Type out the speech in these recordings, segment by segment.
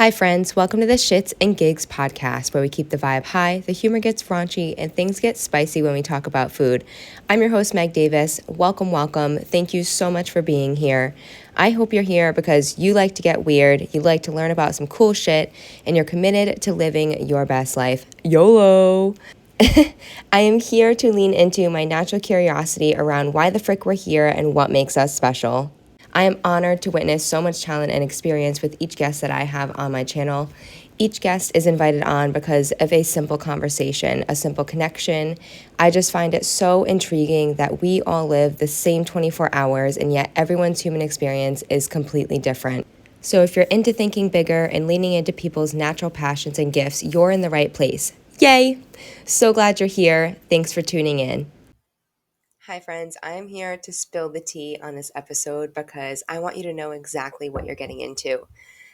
Hi friends, welcome to the Shiits and Gigs podcast where we keep the vibe high, the humor gets raunchy, and things get spicy when we talk about food. I'm your host, Meg Davis. Welcome, welcome. Thank you so much for being here. I hope you're here because you like to get weird, you like to learn about some cool shit, and you're committed to living your best life. YOLO! I am here to lean into my natural curiosity around why the frick we're here and what makes us special. I am honored to witness so much talent and experience with each guest that I have on my channel. Each guest is invited on because of a simple conversation, a simple connection. I just find it so intriguing that we all live the same 24 hours and yet everyone's human experience is completely different. So if you're into thinking bigger and leaning into people's natural passions and gifts, you're in the right place. Yay! So glad you're here. Thanks for tuning in. Hi, friends. I am here to spill the tea on this episode because I want you to know exactly what you're getting into.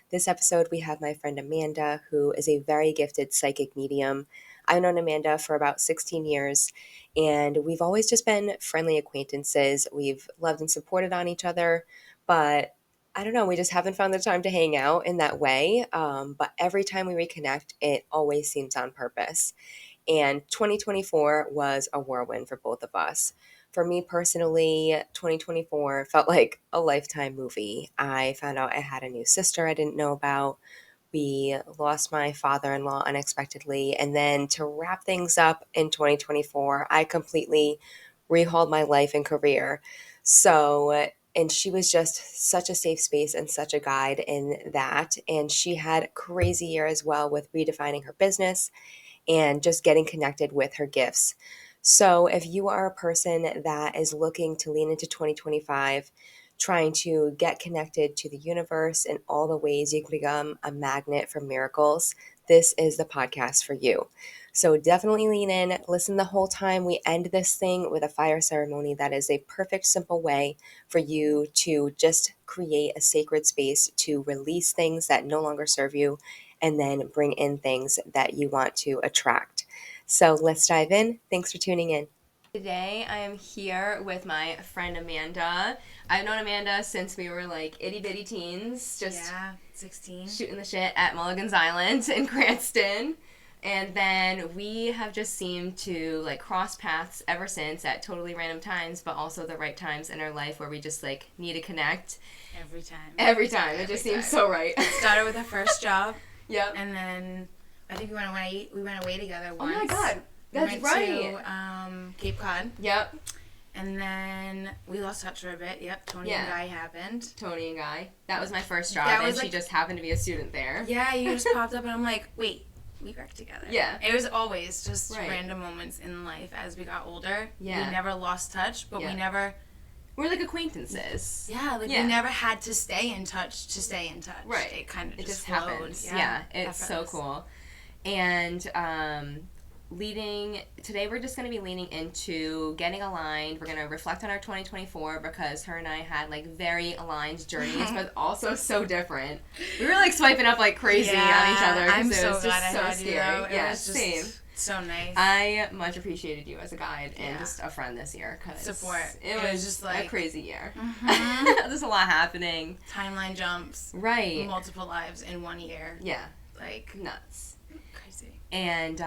This episode, we have my friend Amanda, who is a very gifted psychic medium. I've known Amanda for about 16 years, and we've always just been friendly acquaintances. We've loved and supported on each other, but I don't know, we just haven't found the time to hang out in that way. But every time we reconnect, it always seems on purpose. And 2024 was a whirlwind for both of us. For me personally, 2024 felt like a lifetime movie. I found out I had a new sister I didn't know about. We lost my father in law unexpectedly. And then to wrap things up in 2024, I completely rehauled my life and career. And she was just such a safe space and such a guide in that. And she had a crazy year as well with redefining her business and just getting connected with her gifts. So, if you are a person that is looking to lean into 2025, trying to get connected to the universe in all the ways you can become a magnet for miracles, this is the podcast for you. So, definitely lean in, listen the whole time. We end this thing with a fire ceremony that is a perfect, simple way for you to just create a sacred space to release things that no longer serve you and then bring in things that you want to attract. So let's dive in. Thanks for tuning in. Today I am here with my friend Amanda. I've known Amanda since we were like itty bitty teens, just 16, shooting the shit at Mulligan's Island in Cranston. And then we have just seemed to like cross paths ever since at totally random times, but also the right times in our life where we just like need to connect. Every time. It just seems so right. Started with our first job. Yep. And then I think we went away together once. Oh my god. That's we went right. To Cape Cod. Yep. And then we lost touch for a bit. Yep. Tony and Guy happened. Tony and Guy. That was my first job, and she just happened to be a student there. Yeah, you just popped up, and I'm like, wait, we worked together. Yeah. It was always just random moments in life as we got older. Yeah. We never lost touch, but we never... We're like acquaintances. Yeah, we never had to stay in touch to stay in touch. Right. It kind of just flowed. Happens. Yeah, it's so cool. And today we're just going to be leaning into getting aligned. We're going to reflect on our 2024 because her and I had like very aligned journeys, but also so different. We were like swiping up like crazy on each other. I'm so glad I had scary. You. Yeah, same. So nice. I much appreciated you as a guide and just a friend this year because support. It was just like a crazy year. Mm-hmm. There's a lot happening. Timeline jumps. Right. Multiple lives in 1 year. Yeah. Like nuts. Crazy. And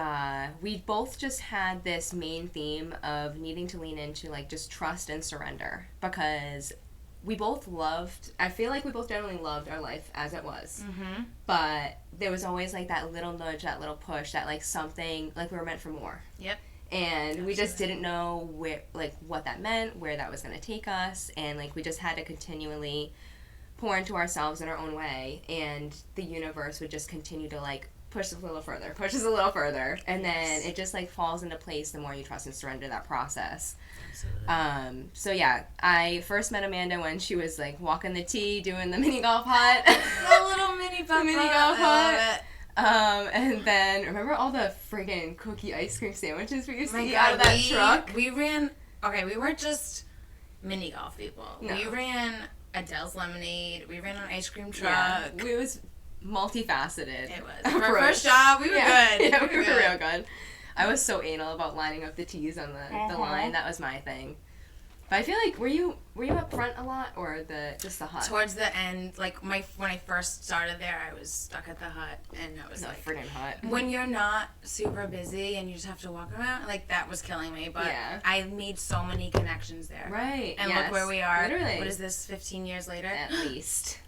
we both just had this main theme of needing to lean into like just trust and surrender because I feel like we both generally loved our life as it was. Mm-hmm. But there was always like that little nudge, that little push, that like something, like we were meant for more. Yep. And we just didn't know what that meant, where that was going to take us. And like we just had to continually pour into ourselves in our own way. And the universe would just continue to like push us a little further. And then it just like falls into place the more you trust and surrender that process. Absolutely. So yeah, I first met Amanda when she was like walking the T, doing the mini golf hut. The little mini golf hut. And then remember all the friggin' cookie ice cream sandwiches we used to eat out of that truck? We weren't just mini golf people. No. We ran Adele's Lemonade. We ran an ice cream truck. Yeah, it was multifaceted. It was. For our first job, we were good. Yeah, we were real good. I was so anal about lining up the T's on the line. That was my thing. But I feel like, were you up front a lot, or just the hut? Towards the end, like when I first started there, I was stuck at the hut, and I was the like, friggin' hut. When you're not super busy and you just have to walk around, like that was killing me. But I made so many connections there. Right. And look where we are. Literally. What is this? 15 years later. At least.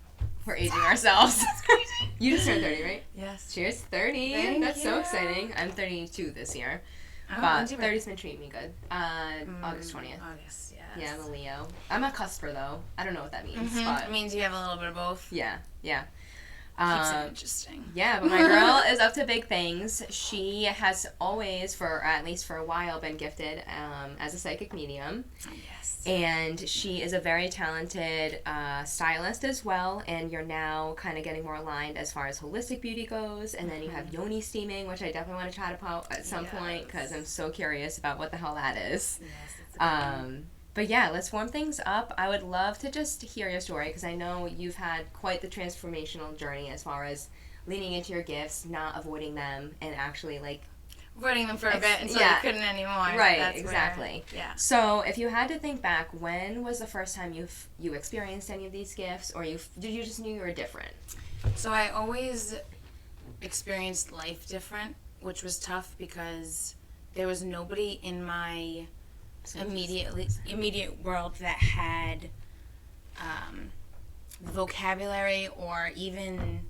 We're aging ourselves. That's crazy. You just turned 30, right? Yes. Cheers, 30. Thank That's you. so exciting. I'm 32 this year. Oh, But 30's been treating me good. August 20th. August, yes. Yeah, I'm a Leo. I'm a cusper, though. I don't know what that means. Mm-hmm. But It means you have a little bit of both. Yeah. Keeps it interesting. Yeah, but my girl is up to big things. She has always, at least for a while, been gifted as a psychic medium. Oh, yes. And she is a very talented stylist as well. And you're now kind of getting more aligned as far as holistic beauty goes. And then you have yoni steaming, which I definitely want to chat about at some point because I'm so curious about what the hell that is. Yes, it's a good one. But yeah, let's warm things up. I would love to just hear your story because I know you've had quite the transformational journey as far as leaning into your gifts, not avoiding them, and actually avoiding them for a bit until you couldn't anymore. Right, That's exactly. So if you had to think back, when was the first time you experienced any of these gifts, or did you just knew you were different? So I always experienced life different, which was tough because there was nobody in my immediate world that had vocabulary or even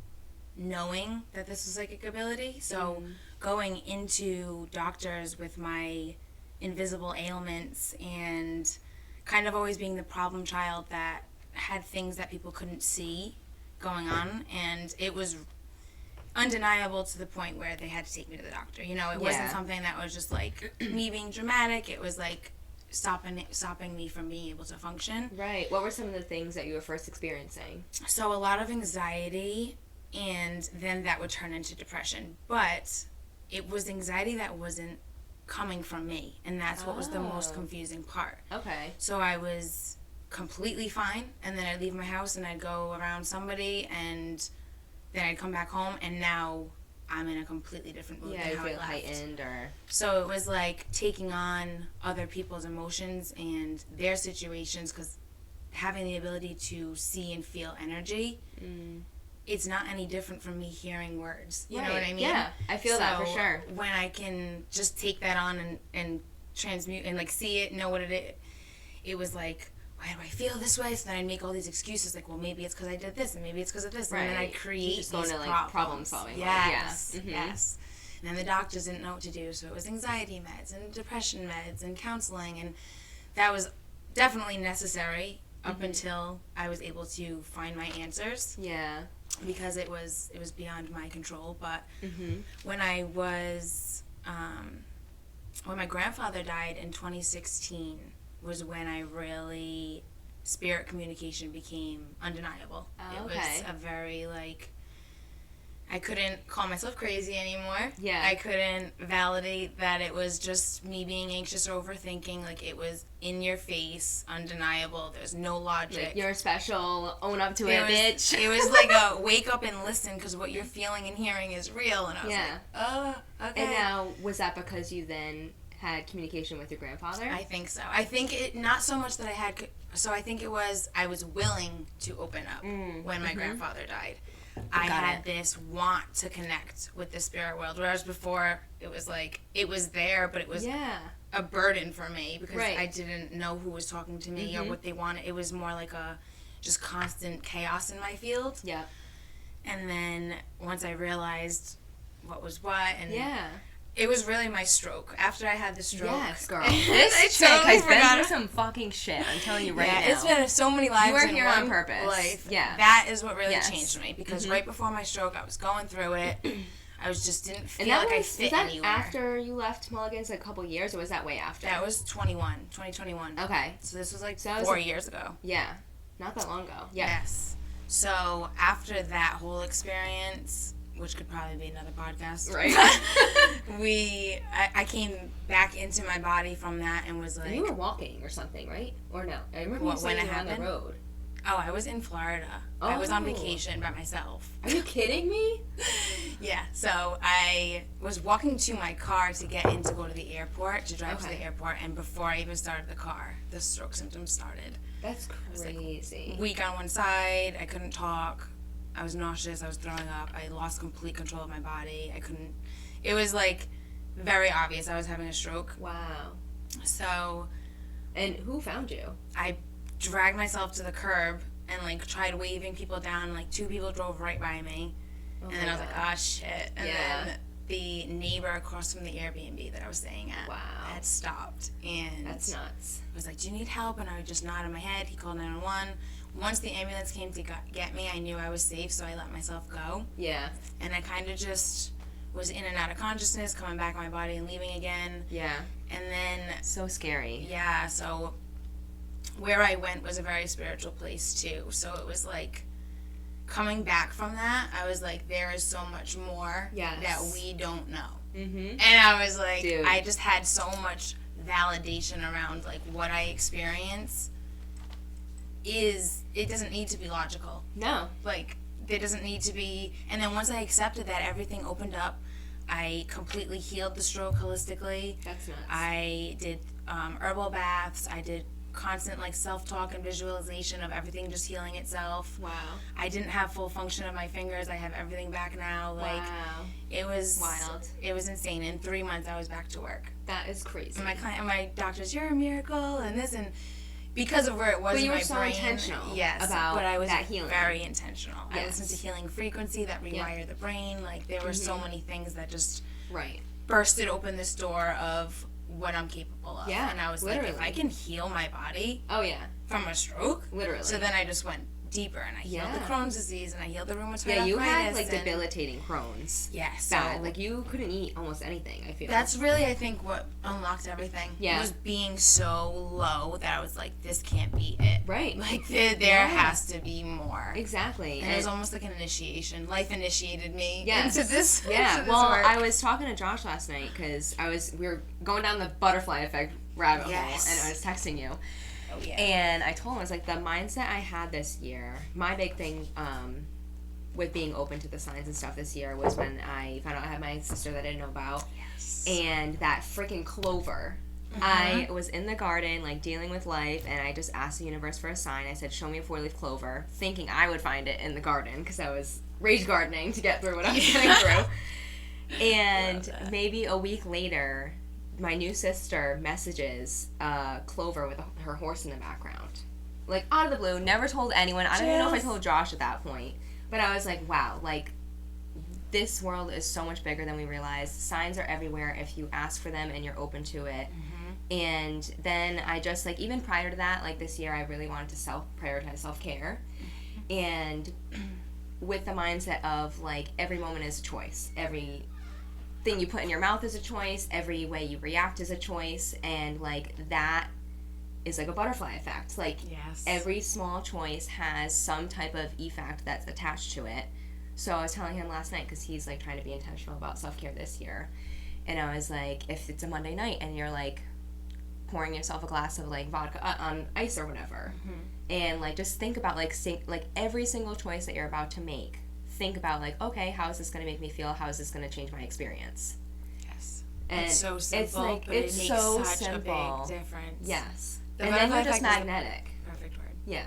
knowing that this was psychic ability. So going into doctors with my invisible ailments and kind of always being the problem child that had things that people couldn't see going on, and it was undeniable to the point where they had to take me to the doctor. You know, it wasn't something that was just like me being dramatic. It was like stopping me from being able to function. Right. What were some of the things that you were first experiencing? So a lot of anxiety, and then that would turn into depression. But it was anxiety that wasn't coming from me, and that's what was the most confusing part. Okay. So I was completely fine, and then I'd leave my house and I'd go around somebody, and then I'd come back home, and now I'm in a completely different mood than how I left. Yeah, you feel heightened or... So it was like taking on other people's emotions and their situations, because having the ability to see and feel energy, it's not any different from me hearing words. You know what I mean? Yeah, I feel that for sure. When I can just take that on and transmute and like see it, know what it is, it was like, why do I feel this way? So then I'd make all these excuses, like, well, maybe it's because I did this, and maybe it's because of this, and then I'd create these problem solving. Yes, yes. And then the doctors didn't know what to do, so it was anxiety meds and depression meds and counseling, and that was definitely necessary up until I was able to find my answers. Yeah. Because it was beyond my control. But when I was when my grandfather died in 2016 was when I really, spirit communication became undeniable. Oh, it was a very, like, I couldn't call myself crazy anymore. Yeah. I couldn't validate that it was just me being anxious or overthinking. Like, it was in your face, undeniable. There's no logic. Like, you're special, own up to it, bitch. It was like a wake up and listen, because what you're feeling and hearing is real. And I was like, okay. And now, was that because you then had communication with your grandfather? I think so. I think it, not so much that I had, so I think it was, I was willing to open up when my grandfather died. I had this want to connect with the spirit world, whereas before it was like, it was there, but it was a burden for me because I didn't know who was talking to me or what they wanted. It was more like a just constant chaos in my field. Yeah. And then once I realized what was what, and it was really my stroke. After I had the stroke. Yes, girl. This chick has been through some fucking shit. I'm telling you right now. It's been so many lives. You were here on purpose. Life. Yeah. That is what really changed me, because right before my stroke, I was going through it. I didn't feel like I fit anywhere. Was that after you left Mulligan's a couple years, or was that way after? That was 2021. Okay. So this was like 4 years ago. Yeah. Not that long ago. Yeah. Yes. So after that whole experience, which could probably be another podcast. Right. I came back into my body from that and was like... And you were walking or something, right? Or no? I remember you saying you were on the road. Oh, I was in Florida. I was on vacation by myself. Are you kidding me? Yeah. So So I was walking to my car to get in to go to the airport, to drive to the airport, and before I even started the car, the stroke symptoms started. That's crazy. Like, weak on one side, I couldn't talk, I was nauseous, I was throwing up, I lost complete control of my body, it was like very obvious I was having a stroke. Wow. So. And who found you? I dragged myself to the curb and like tried waving people down, and like 2 people drove right by me. And then I was like, ah, shit. And then the neighbor across from the Airbnb that I was staying at had stopped. And that's nuts. I was like, do you need help? And I would just nod in my head. He called 911. Once the ambulance came to get me, I knew I was safe, so I let myself go. Yeah. And I kind of just was in and out of consciousness, coming back in my body and leaving again. Yeah. And then... So scary. Yeah, so where I went was a very spiritual place, too. So it was like... Coming back from that, I was like, there is so much more that we don't know. Mm-hmm. And I was like, dude. I just had so much validation around like what I experience it doesn't need to be logical. No. Like, there doesn't need to be, and then once I accepted that, everything opened up. I completely healed the stroke holistically. That's nuts. I did herbal baths. I did constant like self-talk and visualization of everything just healing itself. Wow. I didn't have full function of my fingers. I have everything back now. Like, wow. It was wild. It was insane. In 3 months I was back to work. That is crazy. And my doctors, you're a miracle, and this, and because of where it was in my brain. But you were so intentional about but I was that healing. Very intentional. Yes. I listened to healing frequency that rewired the brain. Like, there were so many things that just bursted open this door of what I'm capable of. Yeah, and I was like, if I can heal my body from a stroke, so then I just went deeper, and I healed the Crohn's disease, and I healed the rheumatoid arthritis. Yeah, you had like debilitating Crohn's. Yes. Yeah, so like you couldn't eat almost anything, I feel. That's really, I think, what unlocked everything. Yeah. Was being so low that I was like, this can't be it. Right. Like, there has to be more. Exactly. And it was almost like an initiation. Life initiated me into this. Yeah. Into this work. I was talking to Josh last night because we were going down the butterfly effect rabbit hole, and I was texting you. Oh, yeah. And I told him, I was like, the mindset I had this year, my big thing with being open to the signs and stuff this year was when I found out I had my sister that I didn't know about. Yes. And that freaking clover. Mm-hmm. I was in the garden, like, dealing with life, and I just asked the universe for a sign. I said, show me a 4-leaf clover, thinking I would find it in the garden, because I was rage gardening to get through what I was getting through. And maybe a week later, my new sister messages Clover with her horse in the background. Like, out of the blue, never told anyone. I don't even know if I told Josh at that point. But I was like, wow, like, this world is so much bigger than we realize. Signs are everywhere if you ask for them and you're open to it. Mm-hmm. And then I just, like, even prior to that, like, this year I really wanted to prioritize self-care. Mm-hmm. And with the mindset of, like, every moment is a choice. Every thing you put in your mouth is a choice, every way you react is a choice, and like that is like a butterfly effect. Like, every small choice has some type of effect that's attached to it. So I was telling him last night, because he's like trying to be intentional about self-care this year, and I was like, if it's a Monday night and you're like pouring yourself a glass of like vodka on ice or whatever, and like just think about like every single choice that you're about to make. Think about, like, okay, how is this going to make me feel? How is this going to change my experience? Yes. And it's so simple, it's like, but it makes so such simple. A big difference. Yes. And then you're just magnetic. Perfect word. Yeah.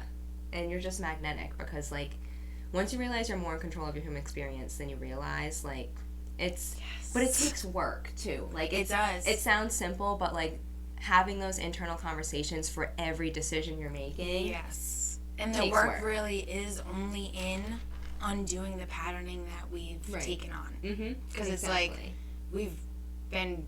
And you're just magnetic because, like, once you realize you're more in control of your human experience, then you realize, like, it's... Yes. But it takes work, too. Like, it does. It sounds simple, but, like, having those internal conversations for every decision you're making... Yes. And the work really is only in... undoing the patterning that we've taken on. Because it's like we've been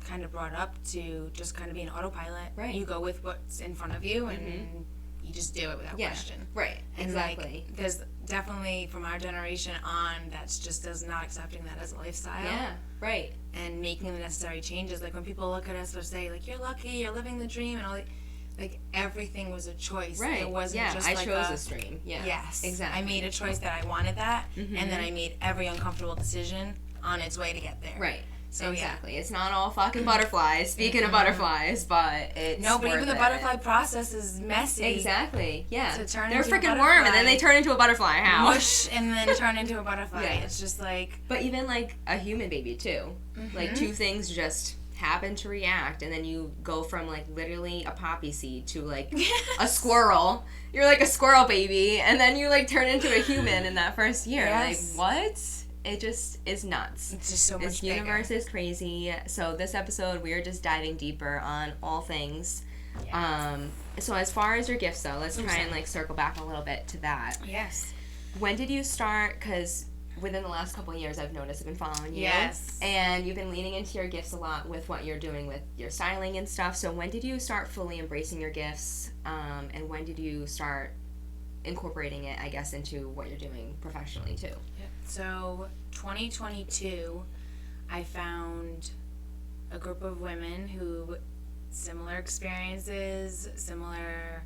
kind of brought up to just kind of be an autopilot. Right. You go with what's in front of you and you just do it without question. Right. And exactly. Like, there's definitely from our generation on that's just does not accepting that as a lifestyle. Yeah. Right. And making the necessary changes. Like when people look at us or say like, you're lucky, you're living the dream and all that. Like, everything was a choice. Right. It wasn't just like I chose this dream. Yeah. Yes. Exactly. I made a choice that I wanted that, and then I made every uncomfortable decision on its way to get there. Right. So exactly. It's not all fucking butterflies. Speaking of butterflies, but it's no, but even the butterfly process is messy. Exactly. Yeah. To turn They're a into a freaking butterfly. worm, and then they turn into a butterfly. How? Mush and then turn into a butterfly. Yeah. It's just like. But even like a human baby too. Like two things just happen to react, and then you go from like literally a poppy seed to like a squirrel. You're like a squirrel baby, and then you like turn into a human in that first year. Yes. Like what? It just is nuts. It's just so much This universe is crazy. So this episode, we are just diving deeper on all things. Yes. So as far as your gifts, though, let's try and like circle back a little bit to that. Yes. When did you start? Because within the last couple of years, I've noticed I've been following you. Yes. And you've been leaning into your gifts a lot with what you're doing with your styling and stuff. So when did you start fully embracing your gifts? And when did you start incorporating it, I guess, into what you're doing professionally too? So 2022, I found a group of women who similar experiences, similar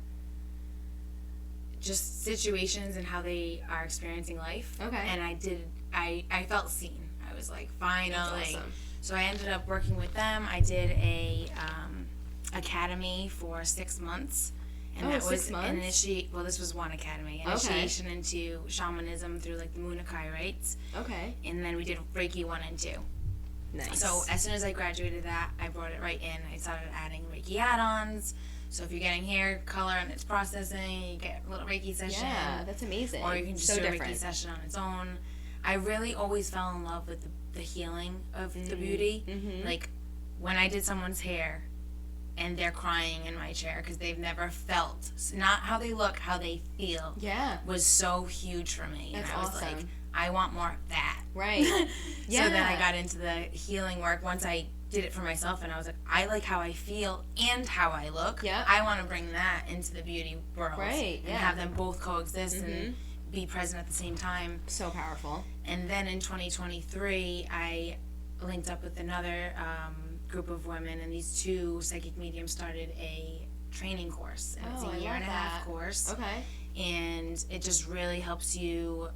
just situations and how they are experiencing life. Okay. And I felt seen. I was like, finally. That's awesome. So I ended up working with them. I did a academy for 6 months. And that 6 months? This was one academy. Initiation into shamanism through like the Munakai rites. Okay. And then we did Reiki 1 and 2. Nice. So as soon as I graduated that, I brought it right in. I started adding Reiki add-ons. So if you're getting hair color and it's processing, you get a little Reiki session. Yeah, that's amazing. Or you can just so do a different. Reiki session on its own. I really always fell in love with the healing of the beauty. Mm-hmm. Like when I did someone's hair and they're crying in my chair because they've never felt, not how they look, how they feel. Yeah. Was so huge for me. That's and I was awesome. like, I want more of that. Right. Yeah. So then I got into the healing work once I did it for myself, and I was like, I like how I feel and how I look. Yeah. I want to bring that into the beauty world. Right, And yeah. have them both coexist and be present at the same time. So powerful. And then in 2023, I linked up with another group of women, and these two psychic mediums started a training course. And it's a year and a half course. Okay. And it just really helps you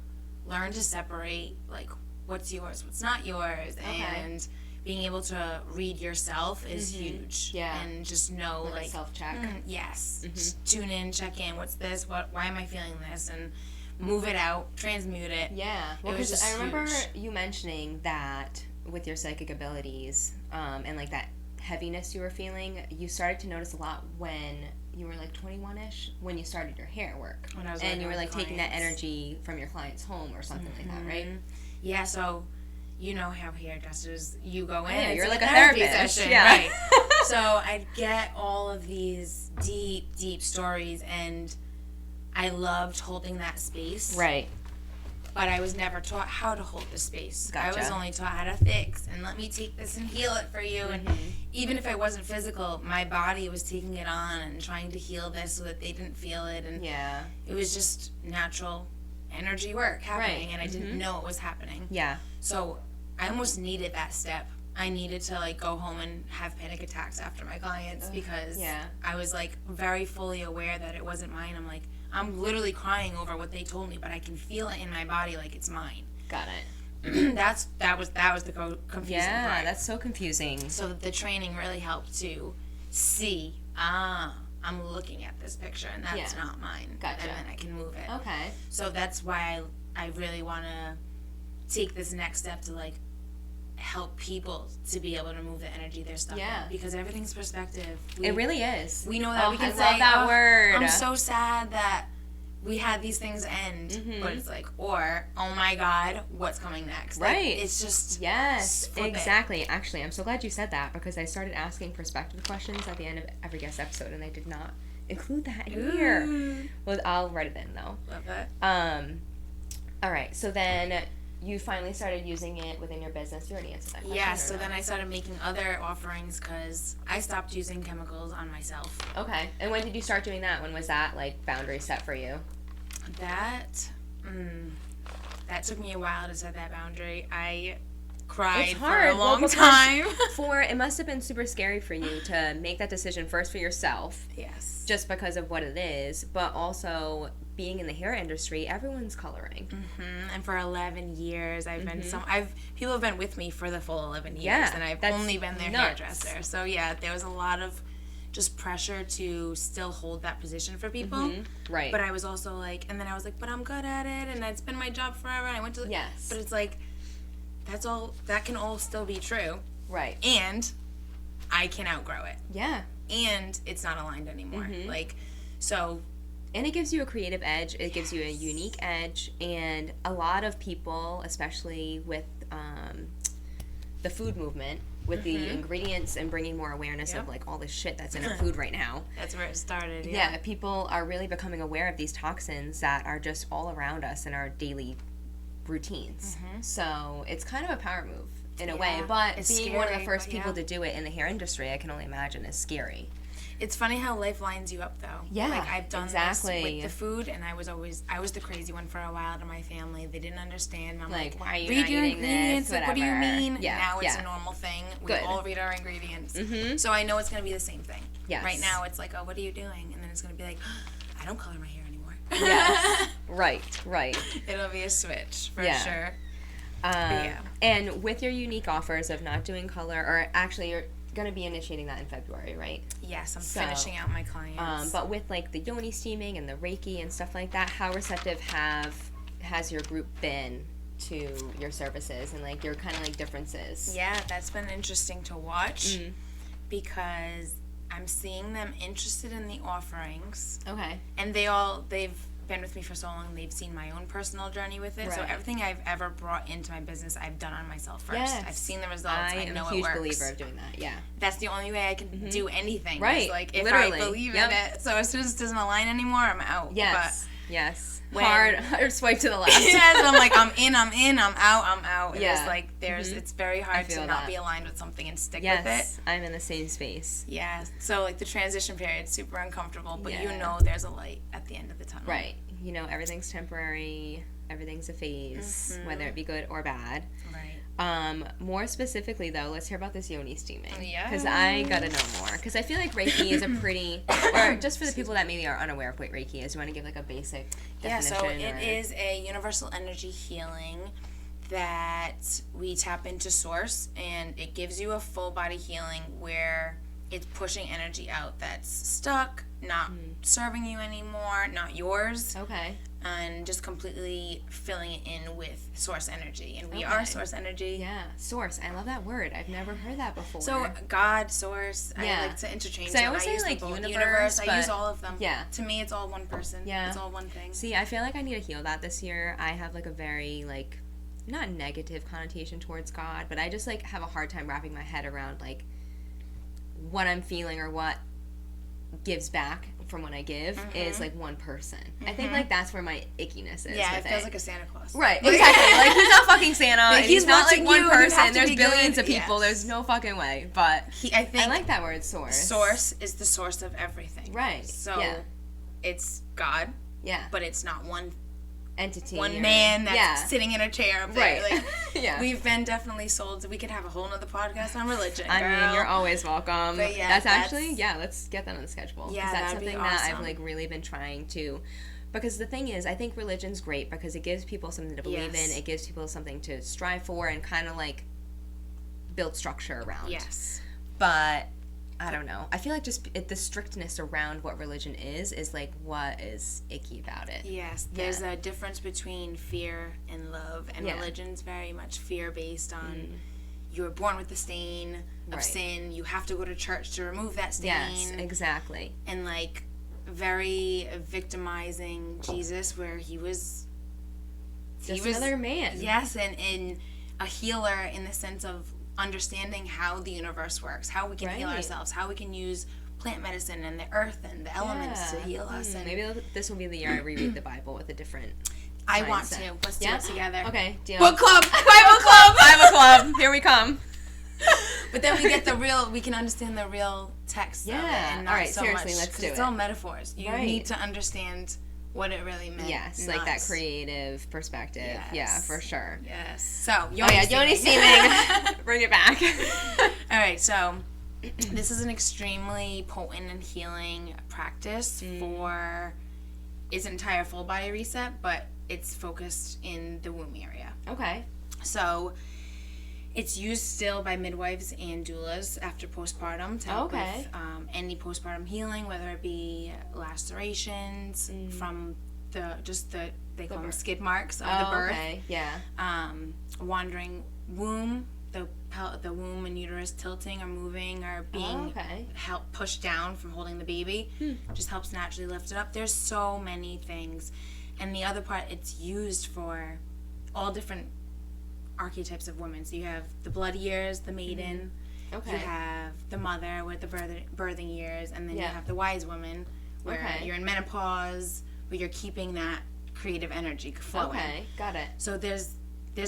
learn to separate, like, what's yours, what's not yours. Okay. And being able to read yourself is huge. Yeah. And just know, like self-check. Yes. Just tune in, check in. What's this? Why am I feeling this? And move it out, transmute it. Yeah. Well, It was because just I remember huge. you mentioning that with your psychic abilities, and like that heaviness you were feeling, you started to notice a lot when you were like 21-ish, when you started your hair work. When I was and you were like working with taking that clients. energy from your client's home or something like that, right? Yeah, so you know how hairdressers, you go in, Yeah, it's you're like a a therapy therapist. session, Yeah. right? So I'd get all of these deep, deep stories, and I loved holding that space. Right. But I was never taught how to hold the space. I was Gotcha. only taught how to fix and let me take this and heal it for you. And even if I wasn't physical, my body was taking it on and trying to heal this so that they didn't feel it. And Yeah. it was just natural energy work happening, Right. and I didn't know it was happening. Yeah. So I almost needed that step. I needed to like go home and have panic attacks after my clients because yeah. I I was like very fully aware that it wasn't mine. I'm like, I'm literally crying over what they told me, but I can feel it in my body like it's mine. Got it. that was the confusing Yeah, part. that's so confusing. So the training really helped to see, I'm looking at this picture and that's not mine. Gotcha. And then I can move it. Okay. So that's why I really want to take this next step to like help people to be able to move the energy they're stuck in, because everything's perspective. It really is. We know that we can I say, love that word. I'm so sad that we had these things end, but it's like, or, oh my God, what's coming next? Right. Like, it's just, yes, flip it. exactly. Actually, I'm so glad you said that, because I started asking perspective questions at the end of every guest episode, and I did not include that in here. Well, I'll write it in though. Love that. All right. So then you finally started using it within your business. You already answered that question. Yeah, so then I started making other offerings because I stopped using chemicals on myself. Okay. And when did you start doing that? When was that like boundary set for you? That took me a while to set that boundary. I cried It's for hard. a long Well, time. It must have been super scary for you to make that decision first for yourself. Yes. Just because of what it is, but also being in the hair industry, everyone's coloring. Mm-hmm. And for 11 years, I've been people have been with me for the full 11 years, Yeah, and I've only been their hairdresser. So yeah, there was a lot of just pressure to still hold that position for people. Right. But I was also like, and then I was like, but I'm good at it, and it's been my job forever, and I went to Yes. But it's like, that can all still be true. Right. And I can outgrow it. Yeah. And it's not aligned anymore. Like, so. And it gives you a creative edge. It gives you a unique edge. And a lot of people, especially with the food movement, with the ingredients and bringing more awareness of, like, all this shit that's in our food right now. That's where it started, Yeah, people are really becoming aware of these toxins that are just all around us in our daily routines. So it's kind of a power move in a way. But being scary, one of the first people to do it in the hair industry, I can only imagine is scary. It's funny how life lines you up, though. Yeah, like I've done this with the food, and I was the crazy one for a while to my family. They didn't understand. And I'm like, why are you read not your eating ingredients. this? Like, what do you mean? Yeah, now it's a normal thing. We all read our ingredients, so I know it's gonna be the same thing. Yes. Right now, it's like, oh, what are you doing? And then it's gonna be like, I don't color my hair anymore. Yes. Right. It'll be a switch for sure. And with your unique offers of not doing color, or actually you're going to be initiating that in February, right? Yes, I'm finishing out my clients. But with like the yoni steaming and the Reiki and stuff like that, how receptive has your group been to your services and like your kind of like differences? Yeah, that's been interesting to watch because I'm seeing them interested in the offerings. Okay. And they've been with me for so long, they've seen my own personal journey with it. Right. So everything I've ever brought into my business, I've done on myself first. Yes. I've seen the results. I know it works. I'm a huge believer of doing that. Yeah. That's the only way I can do anything. Right. Like if Literally. I believe in it. So as soon as it doesn't align anymore, I'm out. Yes. Yes. Hard swipe to the left. Yes, I'm like, I'm in, I'm out. And yeah. It's like, it's very hard to not be aligned with something and stick with it. Yes, I'm in the same space. Yeah, so like the transition period is super uncomfortable, but you know there's a light at the end of the tunnel. Right. You know, everything's temporary, everything's a phase, whether it be good or bad. Right. More specifically, though, let's hear about this yoni steaming. Yeah. Because I gotta know more. Because I feel like Reiki is a pretty, or just for the people that maybe are unaware of what Reiki is, you want to give like a basic definition? Yeah, so it is a universal energy healing that we tap into source, and it gives you a full body healing where it's pushing energy out that's stuck, not serving you anymore, not yours. Okay. And just completely filling it in with source energy. And we are source energy. Yeah, source. I love that word. I've never heard that before. So God, source, I like to interchange them. I always say like universe, I use all of them. Yeah. To me, it's all one person. Yeah. It's all one thing. See, I feel like I need to heal that this year. I have like a very like, not negative connotation towards God, but I just like have a hard time wrapping my head around like what I'm feeling or what gives back from what I give is like one person. I think like that's where my ickiness is. Yeah, it feels like a Santa Claus. Right, exactly. Like he's not fucking Santa. Like, and he's not like one person. There's billions good. of people. Yes. There's no fucking way. But I think I like that word, source. Source is the source of everything. Right. So it's God. Yeah. But it's not one entity. One man that's sitting in a chair up there. Right. Like, we've been definitely sold. We could have a whole nother podcast on religion, girl. I mean, you're always welcome. But that's actually, let's get that on the schedule. Yeah, that's something that I've like really been trying to, because the thing is, I think religion's great because it gives people something to believe in. It gives people something to strive for and kind of like build structure around. Yes. But I don't know. I feel like just the strictness around what religion is like what is icky about it. Yes. There's a difference between fear and love, and religion's very much fear-based on you were born with the stain of sin. You have to go to church to remove that stain. Yes, exactly. And like very victimizing Jesus, where he was another man. Yes, and a healer in the sense of understanding how the universe works, how we can heal ourselves, how we can use plant medicine and the earth and the elements to heal us. And maybe this will be the year I reread the Bible with a different I mindset. want to. Let's do it together. Okay, deal. Book club! Bible club! Bible club! Here we come. But then we get we can understand the real text of it, and not so seriously, much, let's do it. It's all metaphors. You need to understand what it really meant. Yes, like that creative perspective. Yes. Yeah, for sure. Yes. So, yoni steaming. Bring it back. All right, so this is an extremely potent and healing practice for is an entire full body reset, but it's focused in the womb area. Okay. So it's used still by midwives and doulas after postpartum to help with any postpartum healing, whether it be lacerations from they call them skid marks of the birth. Okay. Yeah. Wandering womb, the womb and uterus tilting or moving or being helped pushed down from holding the baby. Just helps naturally lift it up. There's so many things. And the other part, it's used for all different archetypes of women. So you have the blood years, the maiden. You have the mother with the birthing years, and then you have the wise woman where you're in menopause, where you're keeping that creative energy flowing. Okay, got it. So there's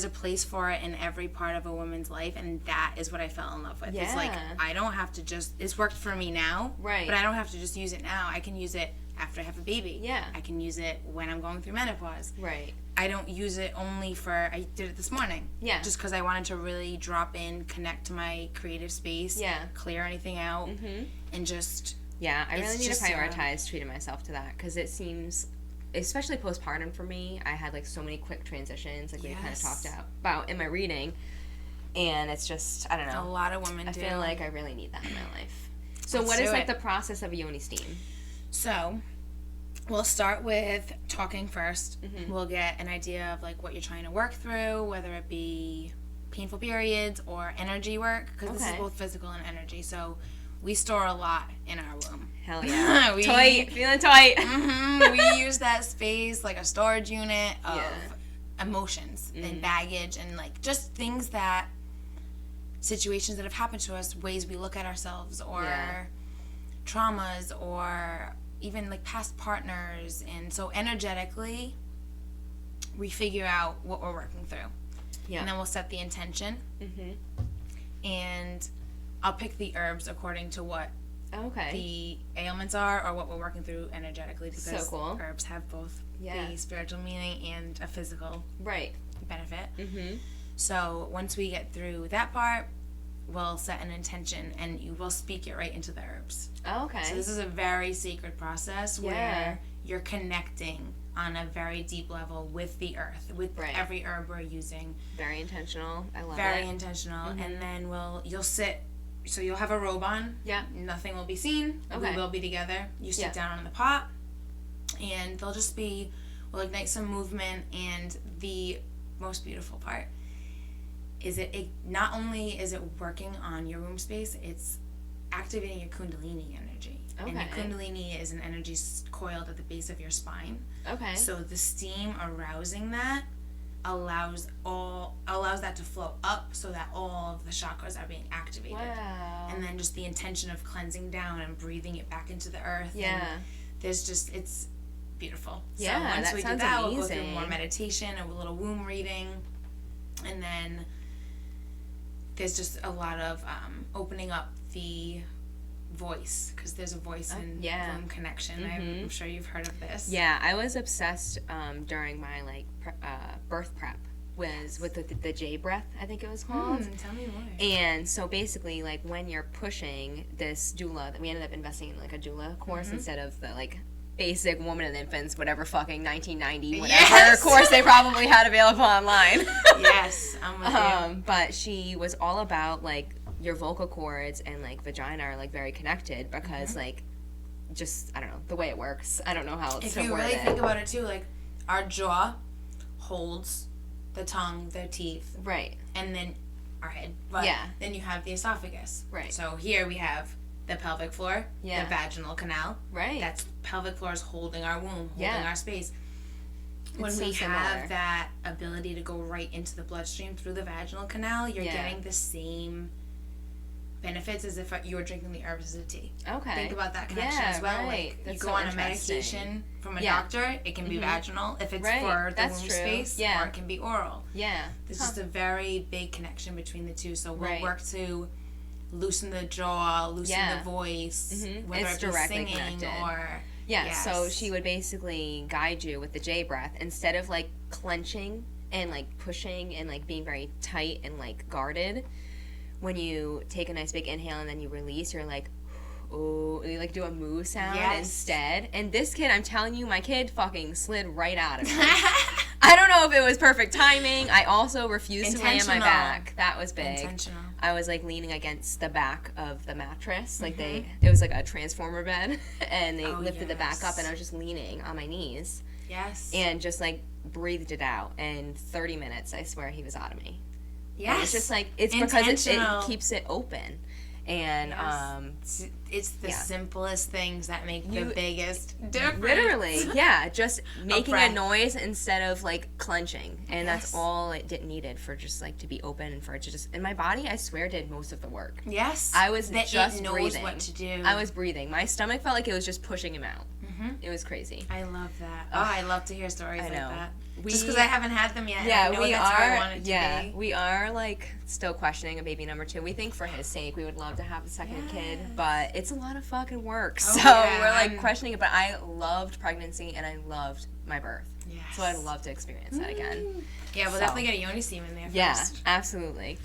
a place for it in every part of a woman's life, and that is what I fell in love with. Yeah. It's like, I don't have to it's worked for me now, right? But I don't have to just use it now. I can use it after I have a baby. Yeah. I can use it when I'm going through menopause. Right. I don't use it only I did it this morning. Yeah. Just because I wanted to really drop in, connect to my creative space. Yeah. Clear anything out. And just... Yeah, I really need to prioritize treating myself to that, because it seems, especially postpartum for me, I had like so many quick transitions, like we kind of talked about in my reading, and it's just, I don't know. A lot of women do. I feel like I really need that in my life. So what is like the process of a yoni steam? So we'll start with talking first. We'll get an idea of like what you're trying to work through, whether it be painful periods or energy work, because this is both physical and energy. So we store a lot in our womb. Hell yeah. Tight. Feeling tight. We use that space like a storage unit of emotions and baggage and like just things that, situations that have happened to us, ways we look at ourselves, or traumas, or even like past partners. And so energetically, we figure out what we're working through. Yeah. And then we'll set the intention. And I'll pick the herbs according to what the ailments are or what we're working through energetically, because herbs have both the spiritual meaning and a physical benefit. So once we get through that part, we'll set an intention and you will speak it right into the herbs. So this is a very sacred process where you're connecting on a very deep level with the earth, with every herb we're using. Very intentional. I love it. Very intentional. And then you'll sit. So you'll have a robe on. Yeah. Nothing will be seen. We will be together. You sit down on the pot, and we'll ignite some movement. And the most beautiful part is it not only is it working on your womb space, it's activating your kundalini energy. And your kundalini is an energy coiled at the base of your spine. So the steam arousing that allows that to flow up, so that all of the chakras are being activated. And then just the intention of cleansing down and breathing it back into the earth. And it's beautiful. So once we do that, we'll go through more meditation, a little womb reading, and then there's just a lot of opening up the voice, because there's a voice in womb connection. I'm sure you've heard of this. Yeah, I was obsessed during my birth prep with the J breath, I think it was called. Tell me more. And so basically, like, when you're pushing this doula, we ended up investing in like a doula course instead of the like basic woman and infants, whatever fucking 1990 whatever course they probably had available online. I'm with you. But she was all about like your vocal cords and like vagina are like very connected, because like just, I don't know, the way it works. I don't know how else to word it. If you really think about it too, like our jaw holds the tongue, the teeth. And then our head. But then you have the esophagus. So here we have the pelvic floor, the vaginal canal. That's pelvic floor is holding our womb, holding our space. When we have that ability to go right into the bloodstream through the vaginal canal, you're getting the same benefits as if you were drinking the herbs as a tea. Think about that connection as well. Like, you go on a medication from a doctor, it can be vaginal if it's for the womb space, or it can be oral. There's just a very big connection between the two. So we'll work to loosen the jaw, loosen the voice, whether it's it be singing connected. Or... so she would basically guide you with the J breath. Instead of like clenching and like pushing and like being very tight and like guarded, when you take a nice big inhale and then you release, you're like, ooh, you like do a moo sound Yes. instead. And this kid, I'm telling you, my kid fucking slid right out of it. I don't know if it was perfect timing. I also refused to lay on my back. That was big. Intentional. I was like leaning against the back of the mattress. Like it was like a transformer bed, and they lifted the back up, and I was just leaning on my knees. Yes. And just like breathed it out. And 30 minutes, I swear, he was out of me. Yes. And it's just like, it's because it keeps it open. And it's the simplest things that make the biggest difference. Literally, yeah, just making a noise instead of like clenching, and that's all it needed for just like to be open and for it to just. And my body, I swear, did most of the work. Yes, I was that just it knows breathing. What to do. I was breathing. My stomach felt like it was just pushing him out. It was crazy. I love that. Oh, I love to hear stories like that. Just because I haven't had them yet. Yeah, and I know that's how I want it to be. We are like still questioning a baby number 2. We think for his sake we would love to have a second kid, but it's a lot of fucking work. So we're like questioning it. But I loved pregnancy and I loved my birth. Yes. So I'd love to experience that again. Yeah, we'll definitely get a yoni steam in there first. Yeah, absolutely.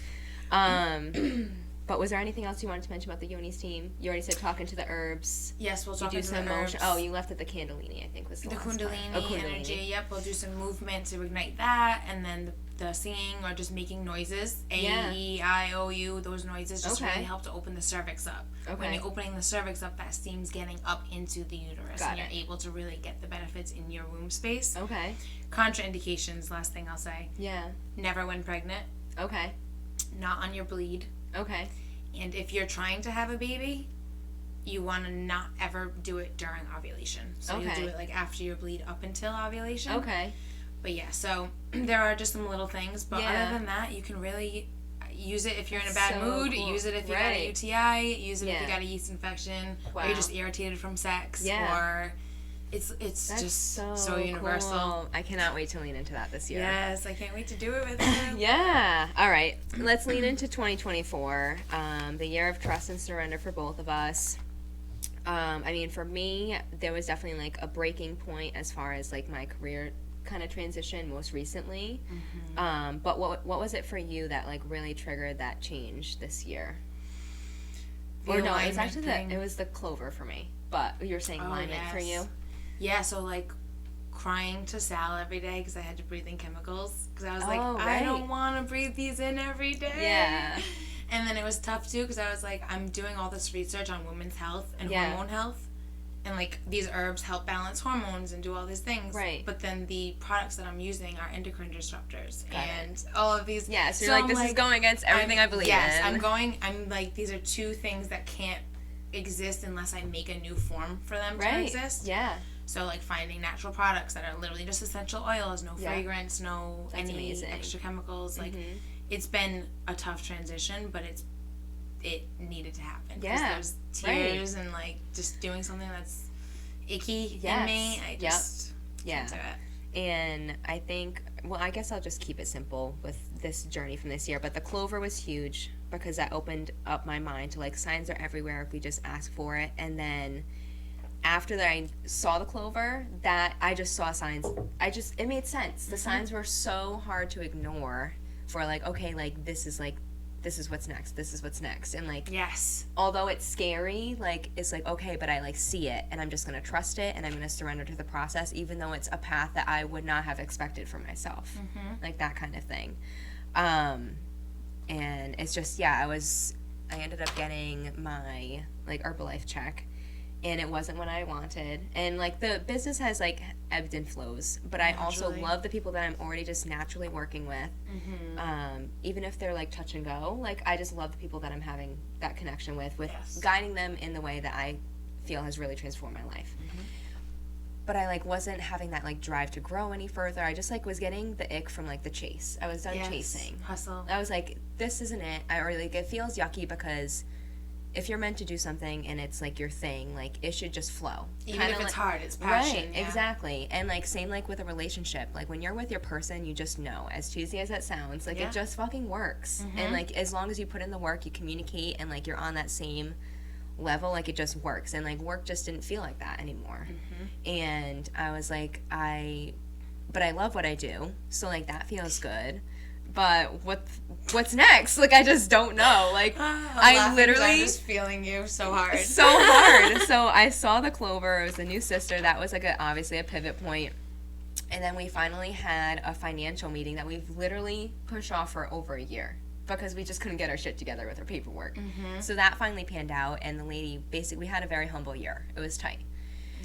But was there anything else you wanted to mention about the yoni steam? You already said talking to the herbs. Yes, we'll talk to the motion. herbs. Oh, you left at the Kundalini, I think was the last Kundalini energy. Yep, we'll do some movement to ignite that, and then the singing or just making noises. A, E, I, O, U. Those noises just really help to open the cervix up. Okay. When you're opening the cervix up, that steam's getting up into the uterus, and you're able to really get the benefits in your womb space. Okay. Contraindications. Last thing I'll say. Yeah. Never when pregnant. Okay. Not on your bleed. Okay. And if you're trying to have a baby, you want to not ever do it during ovulation. So you do it like after your bleed up until ovulation. Okay. But yeah, so there are just some little things. But other than that, you can really use it if you're in a bad mood. Cool. Use it if you got a UTI. Use it if you got a yeast infection. Wow. Or you're just irritated from sex. Yeah. Or it's just so universal. Cool. I cannot wait to lean into that this year. Yes, I can't wait to do it with you. Yeah. All right. Let's lean into 2024, the year of trust and surrender for both of us. I mean, for me, there was definitely like a breaking point as far as like my career kind of transition most recently. But what was it for you that like really triggered that change this year? Or no, it was actually it was the clover for me. But you're saying alignment for you? Yeah, so like crying to Sal every day because I had to breathe in chemicals because I was I don't want to breathe these in every day. Yeah. And then it was tough too because I was like, I'm doing all this research on women's health and hormone health, and like these herbs help balance hormones and do all these things. Right. But then the products that I'm using are endocrine disruptors and all of these. Yeah. So you're like, this is going against everything I believe in. Yes, I'm like, these are two things that can't exist unless I make a new form for them to exist. Yeah. So, like, finding natural products that are literally just essential oils, no fragrance, no extra chemicals. Like, it's been a tough transition, but it needed to happen. Yeah. There's tears and, like, just doing something that's icky in me. I just can't do it. And I think, well, I guess I'll just keep it simple with this journey from this year. But the clover was huge because that opened up my mind to, like, signs are everywhere if we just ask for it. And then after that I saw the clover, that I just saw signs. It made sense. The signs were so hard to ignore for like, okay, like this is what's next. This is what's next. And like, although it's scary, like it's like, okay, but I like see it and I'm just going to trust it and I'm going to surrender to the process, even though it's a path that I would not have expected for myself. Like that kind of thing. And it's just, I ended up getting my like Herbalife check. And it wasn't what I wanted. And, like, the business has, like, ebbed and flows. But I also love the people that I'm already just naturally working with. Even if they're, like, touch and go. Like, I just love the people that I'm having that connection with guiding them in the way that I feel has really transformed my life. But I, like, wasn't having that, like, drive to grow any further. I just, like, was getting the ick from, like, the chase. I was done chasing. Hustle. I was like, this isn't it. It feels yucky because if you're meant to do something and it's like your thing, like it should just flow. Even if it's hard, it's passion. Right, exactly. And like same like with a relationship. Like when you're with your person, you just know. As cheesy as that sounds, like it just fucking works. And like as long as you put in the work, you communicate, and like you're on that same level, like it just works. And like work just didn't feel like that anymore. And I was like, but I love what I do, so like that feels good. but what's next? Like, I just don't know. Like, I literally... I'm just feeling you so hard. So hard. So I saw the Clover. It was a new sister. That was, like, obviously a pivot point. And then we finally had a financial meeting that we've literally pushed off for over a year because we just couldn't get our shit together with our paperwork. Mm-hmm. So that finally panned out, and the lady basically had a very humble year. It was tight.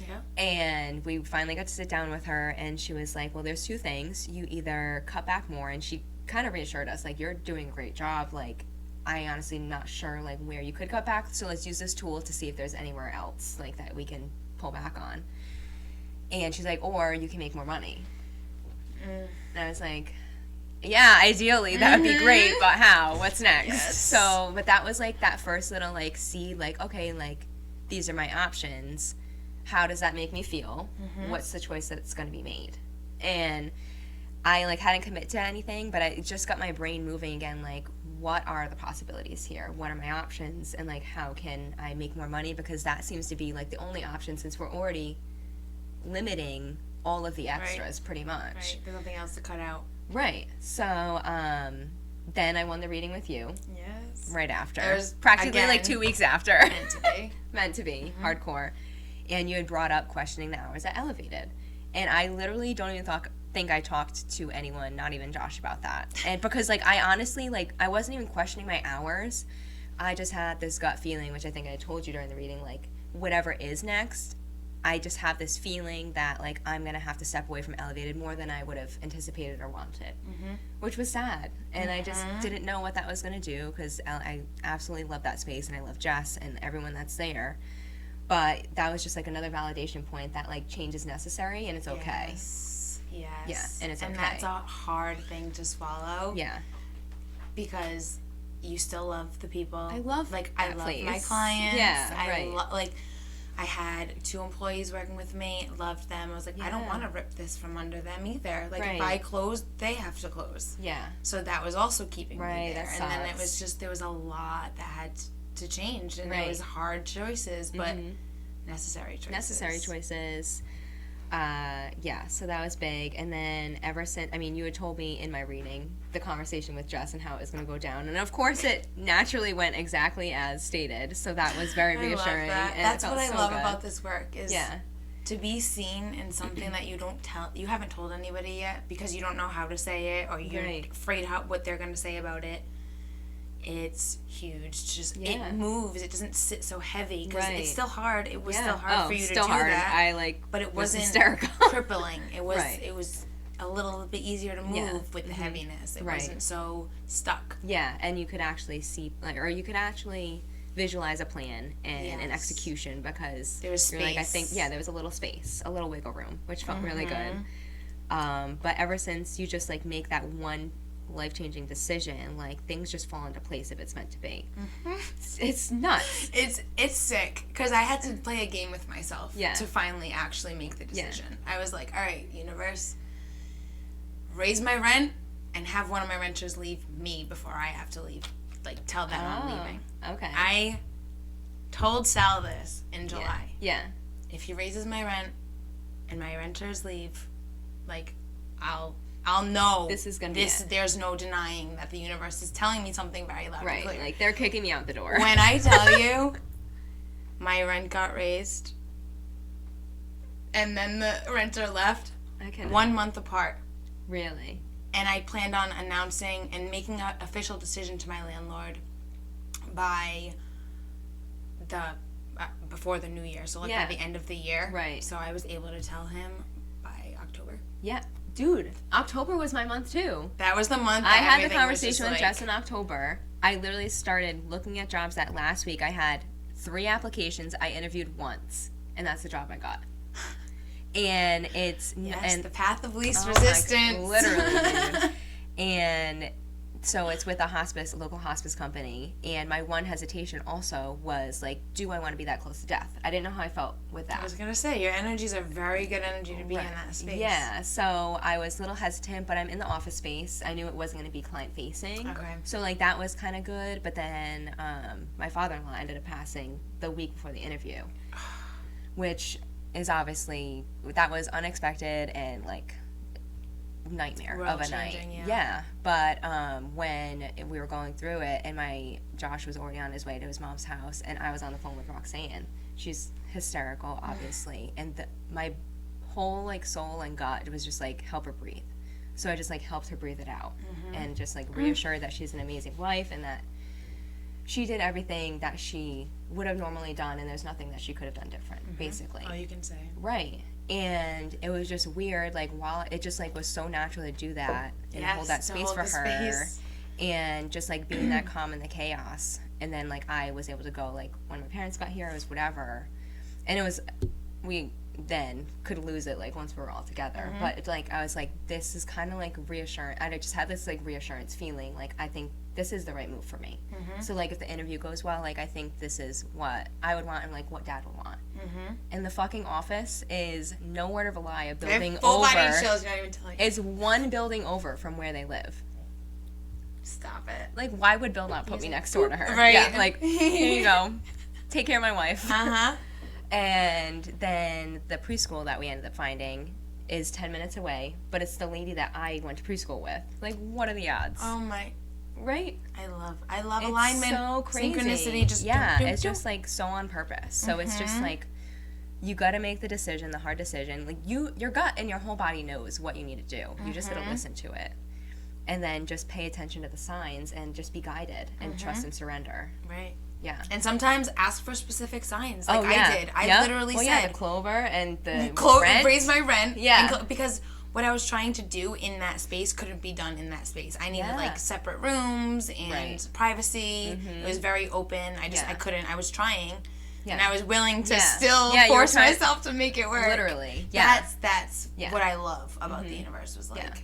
Yeah. And we finally got to sit down with her, and she was like, well, there's two things. You either cut back more, and she kind of reassured us, like, you're doing a great job. Like, I honestly am not sure, like, where you could cut back, so let's use this tool to see if there's anywhere else, like, that we can pull back on. And she's like, or you can make more money. And I was like, yeah, ideally, that would be great, but how? What's next? Yes. So, but that was, like, that first little, like, seed, like, okay, like, these are my options. How does that make me feel? Mm-hmm. What's the choice that's going to be made? And I, like, hadn't commit to anything, but I just got my brain moving again, like, what are the possibilities here? What are my options? And, like, how can I make more money? Because that seems to be, like, the only option since we're already limiting all of the extras, right. Pretty much. Right. There's nothing else to cut out. Right. So, then I won the reading with you. Yes. Right after. It was practically, again, like, 2 weeks after. Meant to be. Meant to be. Mm-hmm. Hardcore. And you had brought up questioning the hours at Elevated. And I literally don't even think I talked to anyone, not even Josh, about that. And because, like, I honestly, like, I wasn't even questioning my hours. I just had this gut feeling, which I think I told you during the reading, like, whatever is next, I just have this feeling that, like, I'm going to have to step away from Elevated more than I would have anticipated or wanted, which was sad. And I just didn't know what that was going to do because I absolutely love that space and I love Jess and everyone that's there. But that was just, like, another validation point that, like, change is necessary and it's okay. Yes. Yeah, and it's okay. And that's a hard thing to swallow. Yeah. Because you still love the people. I love, like, I love my clients. Yeah, right. Like, I had 2 employees working with me, loved them. I was like, I don't want to rip this from under them either. Like, if I close, they have to close. Yeah. So that was also keeping me there. That sucks. And then it was just, there was a lot that had to change. And it was hard choices, but necessary choices. Yeah, so that was big. And then ever since, I mean, you had told me in my reading the conversation with Jess and how it was going to go down. And of course, it naturally went exactly as stated. So that was very reassuring. I love that. And that's what I love about this work is yeah. to be seen in something that you haven't told anybody yet because you don't know how to say it or you're afraid what they're going to say about it. It's huge. Just it moves. It doesn't sit so heavy because it's still hard. It was still hard for you to do that. But it wasn't hysterical. Crippling. It was. It was a little bit easier to move with the heaviness. It wasn't so stuck. Yeah, and you could actually see, like, or you could actually visualize a plan and an execution because there was space. Like, I think there was a little space, a little wiggle room, which felt really good. But ever since you just like make that one life-changing decision, like things just fall into place if it's meant to be. It's nuts. It's sick because I had to play a game with myself to finally actually make the decision. I was like, all right, universe, raise my rent and have one of my renters leave me before I have to leave. Like, tell them I'm leaving. Okay. I told Sal this in July. Yeah. If he raises my rent and my renters leave, like, I'll know this is gonna be it. There's no denying that the universe is telling me something very loud and clear. Like they're kicking me out the door. When I tell you my rent got raised and then the renter left 1 month apart. Really? And I planned on announcing and making an official decision to my landlord by before the new year. So like by the end of the year. Right. So I was able to tell him by October. Yeah. Dude, October was my month too. That was the month I had the conversation with Jess in October. I literally started looking at jobs that last week I had 3 applications. I interviewed once, and that's the job I got. And it's the path of least resistance. Literally, dude. And so it's with a local hospice company. And my one hesitation also was like, do I want to be that close to death? I didn't know how I felt with that. I was gonna say your energies are very good energy to be in that space. Yeah, so I was a little hesitant, but I'm in the office space. I knew it wasn't gonna be client facing. Okay. So like that was kind of good. But then my father-in-law ended up passing the week before the interview, which is obviously, that was unexpected and like nightmare World of a night. changing, Yeah. But when we were going through it, and Josh was already on his way to his mom's house, and I was on the phone with Roxanne. She's hysterical, obviously, and my whole like soul and gut was just like, help her breathe. So I just like helped her breathe it out, and just like reassured that she's an amazing wife and that she did everything that she would have normally done, and there's nothing that she could have done different, basically. All you can say. Right. And it was just weird, like, while it just, like, was so natural to do that and hold that space for her. Space. And just, like, being that calm in the chaos. And then, like, I was able to go, like, when my parents got here, it was whatever. And it was, we then could lose it, like, once we were all together. But, it's like, I was like, this is kind of, like, reassurance. I just had this, like, reassurance feeling, like, I think this is the right move for me. So, like, if the interview goes well, like, I think this is what I would want and, like, what Dad would want. And the fucking office is no word of a lie, a building full over. body chills, not even telling you. It's one building over from where they live. Stop it. Like, why would Bill not put me next door to her? Right. Yeah, like, here you go. Take care of my wife. Uh-huh. And then the preschool that we ended up finding is 10 minutes away, but it's the lady that I went to preschool with. Like, what are the odds? Oh my. Right? I love It's alignment. so crazy. Synchronicity. Just it's just like so on purpose. So it's just like, you got to make the decision, the hard decision. Like, your gut and your whole body knows what you need to do. You just got to listen to it. And then just pay attention to the signs and just be guided and trust and surrender. Right. Yeah. And sometimes ask for specific signs. Like I did. I literally said. Yeah, the clover and the rent. Raise my rent. Yeah. Because what I was trying to do in that space couldn't be done in that space. I needed like separate rooms and privacy. It was very open. I couldn't. I was trying. Yeah. And I was willing to still force myself to make it work. Literally. Yeah. That's what I love about the universe was like,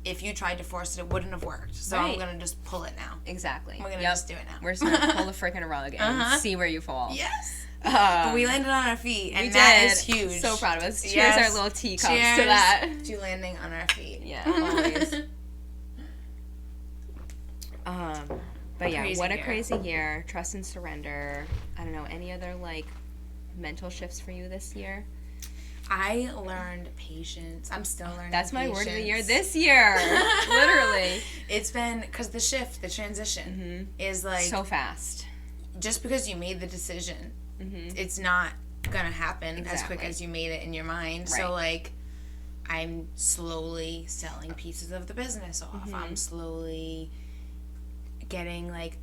if you tried to force it, it wouldn't have worked. So I'm going to just pull it now. Exactly. We're going to just do it now. We're just going to pull the freaking rug and see where you fall. Yes. But we landed on our feet, and that is huge. So proud of us. Cheers our little teacups to that. To landing on our feet. Yeah, always. But yeah, what a crazy year. Trust and surrender. I don't know, any other, like, mental shifts for you this year? I learned patience. I'm still learning That's my patience. word of the year this year. Literally. It's been, because the shift, the transition is like... so fast. Just because you made the decision, it's not going to happen as quick as you made it in your mind. Right. So, like, I'm slowly selling pieces of the business off. I'm slowly getting, like,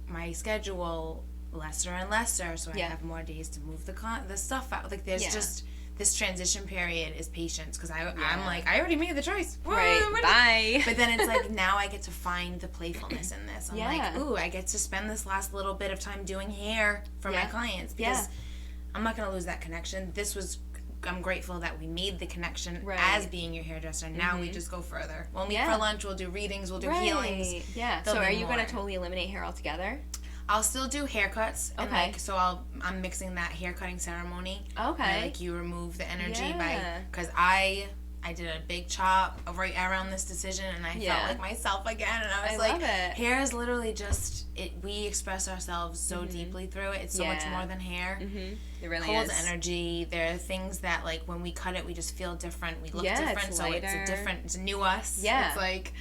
my schedule lesser and lesser, so I have more days to move the stuff out. Like, there's just... This transition period is patience, because I'm like, I already made the choice. Right, bye. But then it's like, now I get to find the playfulness in this. I'm like, ooh, I get to spend this last little bit of time doing hair for my clients, because I'm not going to lose that connection. I'm grateful that we made the connection as being your hairdresser. Now we just go further. We'll meet for lunch, we'll do readings, we'll do healings. Yeah, so are you going to totally eliminate hair altogether? I'll still do haircuts. Okay. And like, so I'm mixing that hair cutting ceremony. Okay. Where, like, you remove the energy because I did a big chop right around this decision, and I felt like myself again, and I was like, hair is literally just we express ourselves so deeply through it. It's so much more than hair. It really holds energy. There are things that, like, when we cut it, we just feel different. We look different. So it's a new us. Yeah. It's like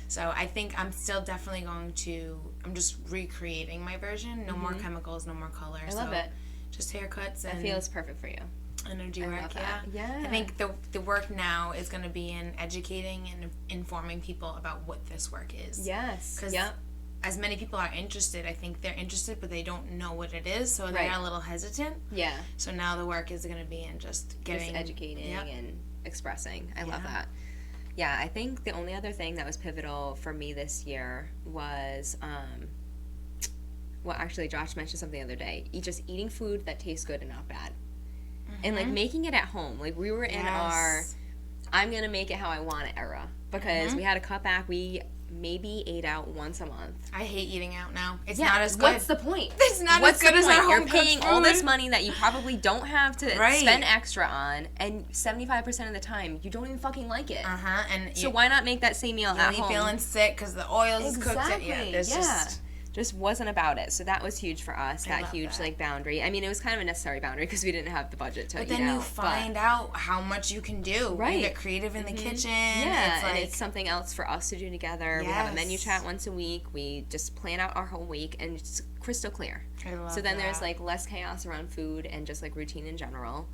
So I think I'm still definitely going to. I'm just recreating my version. No more chemicals. No more color. I love it. Just haircuts and. It feels perfect for you. Energy work, I think the work now is going to be in educating and informing people about what this work is. Yes. Because as many people are interested, I think they're interested, but they don't know what it is, so they're a little hesitant. Yeah. So now the work is going to be in just educating and expressing. I love that. Yeah, I think the only other thing that was pivotal for me this year was, well, actually, Josh mentioned something the other day. Just eating food that tastes good and not bad. And, like, making it at home. Like, we were in our I'm going to make it how I want it era. Because we had a cutback. We maybe ate out once a month. I hate eating out now. It's not as good. What's the point? It's not as good as our home. You're paying all this money that you probably don't have to spend extra on. And 75% of the time, you don't even fucking like it. And so why not make that same meal at home? You're feeling sick because the oils is cooked. Yeah, there's just... just wasn't about it. So that was huge for us, that huge that. like boundary. I mean, it was kind of a necessary boundary because we didn't have the budget to eat out. But then you find out how much you can do. Right. You get creative in the kitchen. Yeah, it's like, and it's something else for us to do together. Yes. We have a menu chat once a week. We just plan out our whole week, and it's crystal clear. I love so then that. there's like less chaos around food and just like routine in general.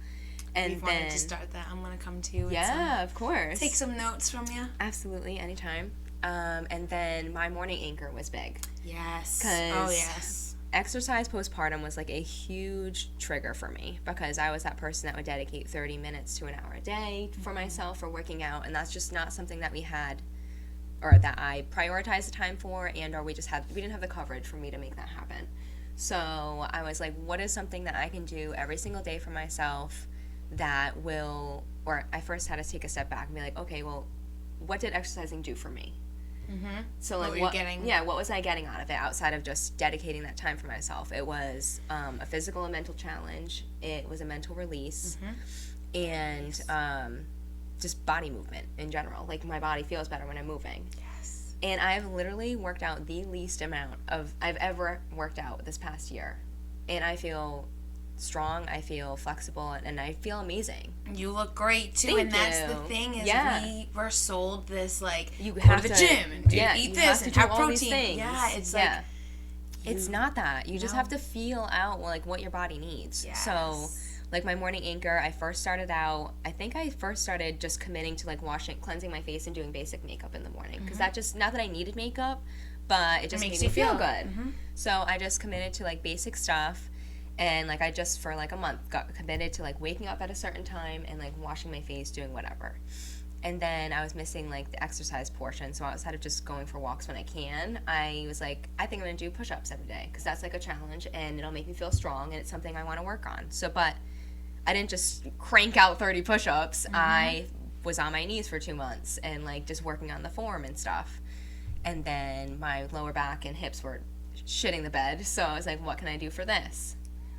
And We've wanted to start that. I'm going to come to you. Yeah, of course. Take some notes from you. Absolutely, anytime. And then my morning anchor was big. Yes. Oh, yes. Exercise postpartum was like a huge trigger for me because I was that person that would dedicate 30 minutes to an hour a day for myself for working out, and that's just not something that we had or that I prioritized the time for, and or we didn't have the coverage for me to make that happen. So I was like, what is something that I can do every single day for myself that will, or I first had to take a step back and be like, okay, well, what did exercising do for me? Mm-hmm. So like what was I getting out of it outside of just dedicating that time for myself? It was a physical and mental challenge. It was a mental release, and just body movement in general. Like my body feels better when I'm moving. Yes. And I've literally worked out the least amount I've ever worked out this past year, and I feel strong, I feel flexible, and I feel amazing. You look great too. Thank That's you. the thing is we were sold this like you go have to the to, gym and eat you this have and to have do all protein. these things. Yeah, it's like it's not that. You just have to feel out like what your body needs. Yes. So like my morning anchor, I first started just committing to like cleansing my face and doing basic makeup in the morning because that just, not that I needed makeup, but it just made me feel good. Mm-hmm. So I just committed to like basic stuff. And, like, I just, for, like, a month, got committed to, like, waking up at a certain time and, like, washing my face, doing whatever. And then I was missing, like, the exercise portion, so outside of just going for walks when I can, I was like, I think I'm going to do push-ups every day, because that's, like, a challenge, and it'll make me feel strong, and it's something I want to work on. So, but I didn't just crank out 30 push-ups. I was on my knees for 2 months and, like, just working on the form and stuff. And then my lower back and hips were shitting the bed, so I was like, what can I do for this?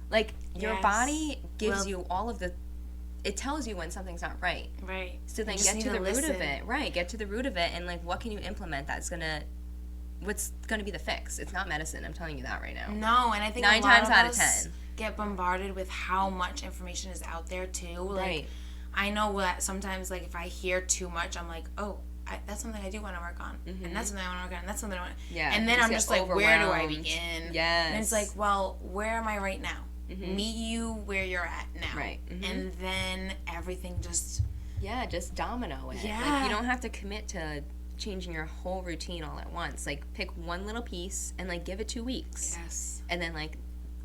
Like, your body gives you all of it tells you when something's not right. Right. So then get to the root of it. Right, get to the root of it, and, like, what can you implement what's going to be the fix? It's not medicine, I'm telling you that right now. No, and I think 9 times out of 10. Get bombarded with how much information is out there, too. Like, right. I know that sometimes, like, if I hear too much, I'm like, oh, that's something I do want to work on. And that's something I want to work on. And that's something I want to... Yeah. And then I'm just like, where do I begin? Yes. And it's like, well, where am I right now? Meet you where you're at now. Right. And then everything just... Yeah, just domino it. Yeah. Like, you don't have to commit to changing your whole routine all at once. Like, pick one little piece and, like, give it 2 weeks. Yes. And then, like,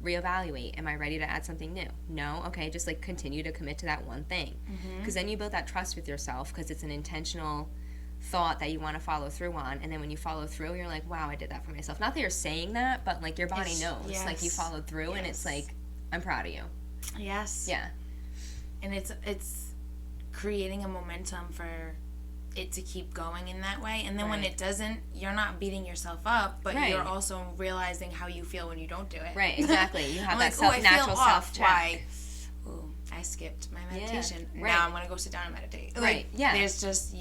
reevaluate. Am I ready to add something new? No? Okay, just, like, continue to commit to that one thing. Because then you build that trust with yourself because it's an intentional thought that you want to follow through on, and then when you follow through, you're like, wow, I did that for myself. Not that you're saying that, but, like, your body knows. Yes. Like, you followed through, and it's like, I'm proud of you. Yes. Yeah. And it's creating a momentum for it to keep going in that way. And then when it doesn't, you're not beating yourself up, but you're also realizing how you feel when you don't do it. Right, exactly. You have that like, natural self-check. Why? Ooh, I skipped my meditation. Yeah. Now I'm going to go sit down and meditate. Like, right, yeah. There's just,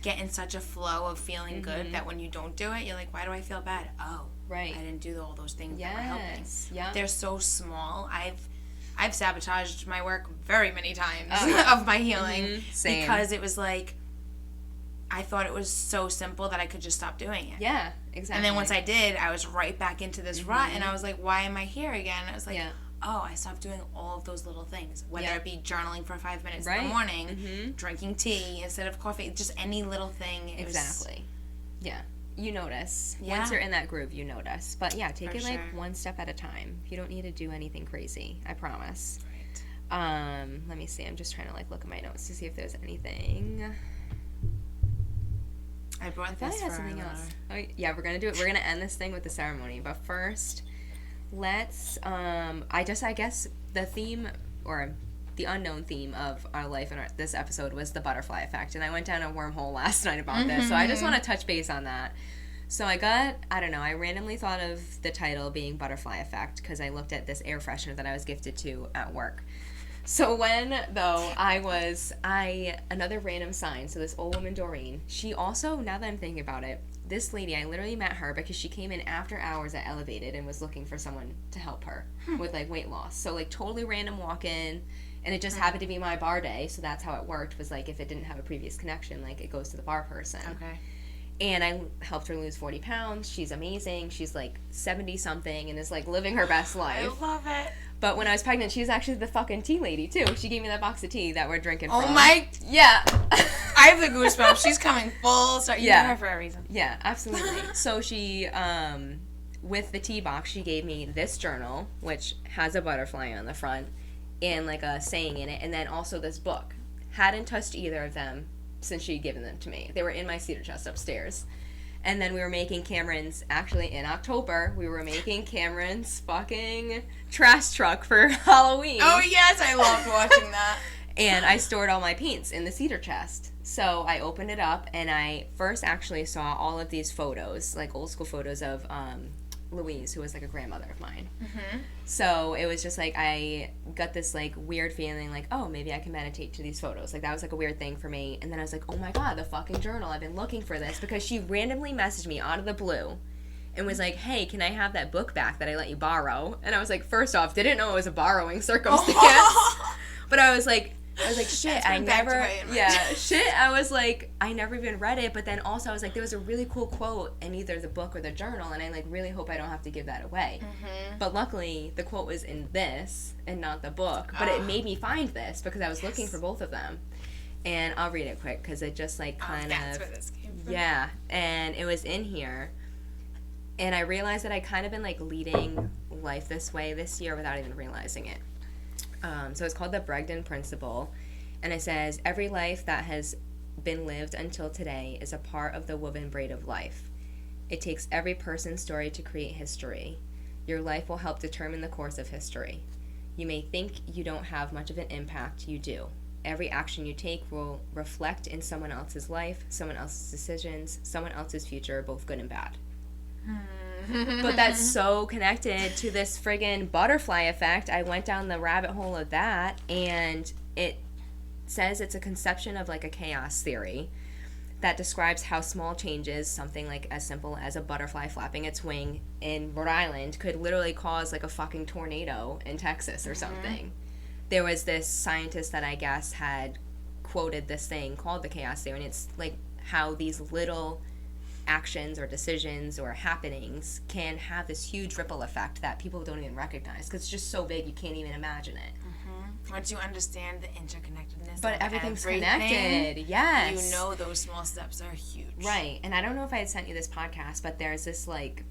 get in such a flow of feeling good that when you don't do it, you're like, why do I feel bad? Oh, right. I didn't do all those things that were helping. Yeah. They're so small. I've sabotaged my work very many times of my healing because it was like I thought it was so simple that I could just stop doing it. Yeah, exactly. And then once I did, I was right back into this rut, and I was like, why am I here again? I was like, oh, I stopped doing all of those little things, whether it be journaling for 5 minutes in the morning, drinking tea instead of coffee, just any little thing. Exactly. Yeah. You notice. Once you're in that groove, you notice. But yeah, take it like one step at a time. You don't need to do anything crazy. I promise. Right. Let me see. I'm just trying to like look at my notes to see if there's anything. I brought this for something else. Oh, yeah, we're gonna do it. We're gonna end this thing with the ceremony. But first, let's. I guess the theme or the unknown theme of our life in this episode was the butterfly effect. And I went down a wormhole last night about this, so I just want to touch base on that. So I randomly thought of the title being Butterfly Effect because I looked at this air freshener that I was gifted to at work. So another random sign, so this old woman, Doreen, she also, now that I'm thinking about it, this lady, I literally met her because she came in after hours at Elevated and was looking for someone to help her with, like, weight loss. So, like, totally random walk-in, and it just happened to be my bar day, so that's how it worked, was, like, if it didn't have a previous connection, like, it goes to the bar person. Okay. And I helped her lose 40 pounds. She's amazing. She's, like, 70-something and is, like, living her best life. I love it. But when I was pregnant, she was actually the fucking tea lady, too. She gave me that box of tea that we're drinking from. Oh, my... Yeah. I have the goosebumps. She's coming full. So you know her for a reason. Yeah, absolutely. So she, with the tea box, she gave me this journal, which has a butterfly on the front, and, like, a saying in it, and then also this book. Hadn't touched either of them since she'd given them to me. They were in my cedar chest upstairs. And then we were making Cameron's, actually in October, we were making Cameron's fucking trash truck for Halloween. Oh, yes, I loved watching that. And I stored all my paints in the cedar chest. So I opened it up, and I first actually saw all of these photos, like old school photos of Louise, who was like a grandmother of mine. Mm-hmm. So it was just like, I got this like weird feeling like, oh, maybe I can meditate to these photos. Like that was like a weird thing for me. And then I was like, oh my God, the fucking journal. I've been looking for this, because she randomly messaged me out of the blue and was like, hey, can I have that book back that I let you borrow? And I was like, first off, didn't know it was a borrowing circumstance. But I was like, shit, I never even read it. But then also I was like, there was a really cool quote in either the book or the journal, and I like really hope I don't have to give that away. Mm-hmm. But luckily the quote was in this and not the book, but it made me find this because I was looking for both of them. And I'll read it quick because it just like kind that's where this came from. Yeah, and it was in here, and I realized that I kind of been like leading life this way this year without even realizing it. So it's called the Bregden Principle, and it says, every life that has been lived until today is a part of the woven braid of life. It takes every person's story to create history. Your life will help determine the course of history. You may think you don't have much of an impact, you do. Every action you take will reflect in someone else's life, someone else's decisions, someone else's future, both good and bad. But that's so connected to this friggin' butterfly effect. I went down the rabbit hole of that, and it says it's a conception of like a chaos theory that describes how small changes, something like as simple as a butterfly flapping its wing in Rhode Island, could literally cause like a fucking tornado in Texas or something. There was this scientist that I guess had quoted this thing called the chaos theory, and it's like how these little actions or decisions or happenings can have this huge ripple effect that people don't even recognize because it's just so big you can't even imagine it. Once you understand the interconnectedness but everything's connected, yes, you know those small steps are huge. Right. And I don't know if I had sent you this podcast, but there's this like,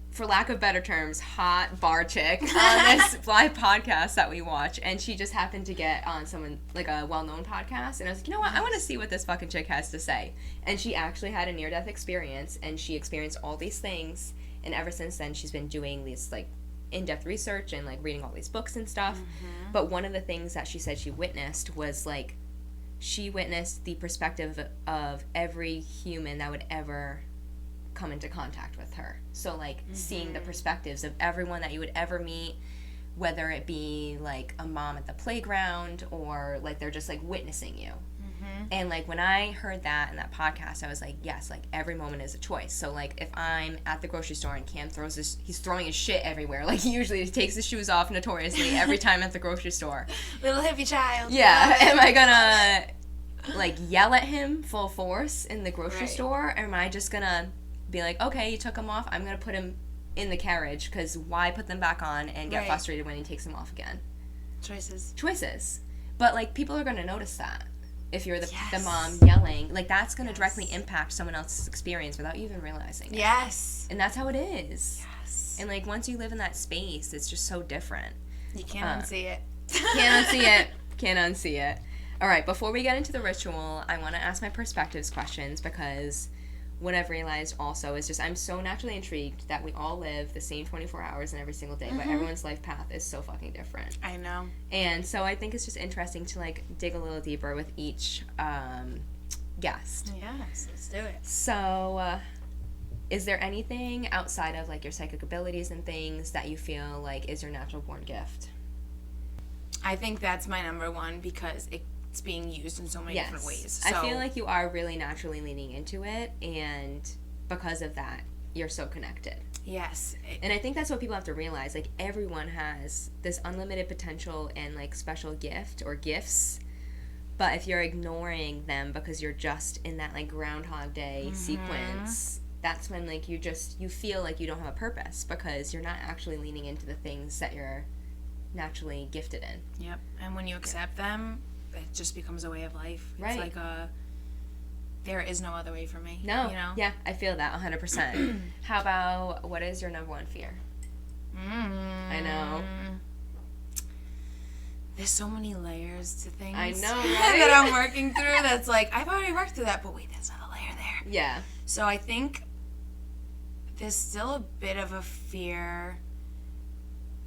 for lack of better terms, hot bar chick on this live podcast that we watch, and she just happened to get on someone, like a well-known podcast, and I was like, you know what, I want to see what this fucking chick has to say. And she actually had a near-death experience, and she experienced all these things, and ever since then she's been doing these, like, in-depth research and, like, reading all these books and stuff. But one of the things that she said she witnessed was, like, she witnessed the perspective of every human that would ever come into contact with her. So like seeing the perspectives of everyone that you would ever meet, whether it be like a mom at the playground or like they're just like witnessing you. And like when I heard that in that podcast, I was like, yes, like every moment is a choice. So like if I'm at the grocery store and Cam he's throwing his shit everywhere, like he usually takes his shoes off notoriously every time at the grocery store. Little hippie child. Yeah. Am I gonna like yell at him full force in the grocery store? Or am I just gonna be like, okay, you took them off, I'm going to put him in the carriage, because why put them back on and get frustrated when he takes them off again? Choices. But, like, people are going to notice that. If you're the mom yelling, like, that's going to directly impact someone else's experience without you even realizing it. Yes. And that's how it is. Yes. And, like, once you live in that space, it's just so different. You can't unsee it. Can't unsee it. All right, before we get into the ritual, I want to ask my perspectives questions, because what I've realized also is just I'm so naturally intrigued that we all live the same 24 hours in every single day, but everyone's life path is so fucking different. I know. And so I think it's just interesting to like dig a little deeper with each guest. Yes, let's do it. So is there anything outside of like your psychic abilities and things that you feel like is your natural born gift? I think that's my number one, because it's being used in so many different ways. So. I feel like you are really naturally leaning into it, because of that, you're so connected. Yes. And I think that's what people have to realize. Like, everyone has this unlimited potential and, like, special gift or gifts. But if you're ignoring them because you're just in that, like, Groundhog Day sequence, that's when, like, you feel like you don't have a purpose because you're not actually leaning into the things that you're naturally gifted in. Yep. And when you accept them, it just becomes a way of life. It's like there is no other way for me. No. You know? Yeah, I feel that 100%. How about, what is your number one fear? I know. There's so many layers to things. I know, right? that I'm working through that's like, I've already worked through that, but wait, there's another layer there. Yeah. So I think there's still a bit of a fear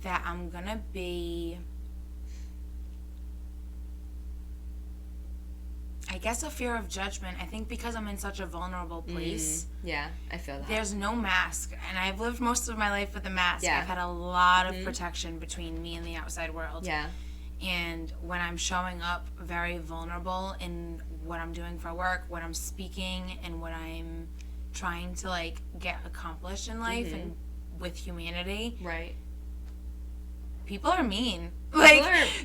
that I'm going to be... I guess a fear of judgment. I think because I'm in such a vulnerable place. Yeah, I feel that. There's no mask. And I've lived most of my life with a mask. Yeah. I've had a lot of protection between me and the outside world. Yeah. And when I'm showing up very vulnerable in what I'm doing for work, what I'm speaking, and what I'm trying to, like, get accomplished in life and with humanity. Right. People are mean.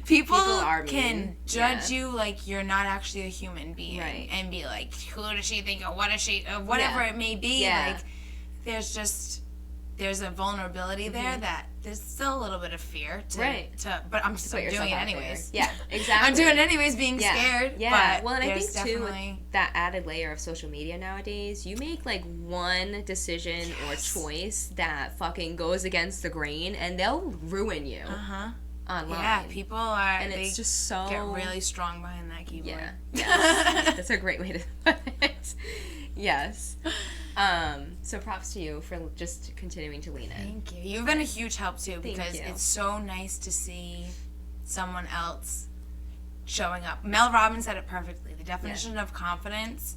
People can judge you like you're not actually a human being, and be like, "Who does she think? Or what is she? Or whatever it may be." Yeah. Like, there's a vulnerability there that there's still a little bit of fear but I'm still doing it anyways. Yeah, exactly. I'm doing it anyways, being scared. Yeah. But well, and I think definitely... too, that added layer of social media nowadays, you make like one decision or choice that fucking goes against the grain, and they'll ruin you. Online. Yeah, people are, and it's just so get really strong behind that keyboard. Yeah, yes. That's a great way to put it. Yes. So props to you for just continuing to lean in. Thank you. You've been a huge help too, because it's so nice to see someone else showing up. Mel Robbins said it perfectly. The definition of confidence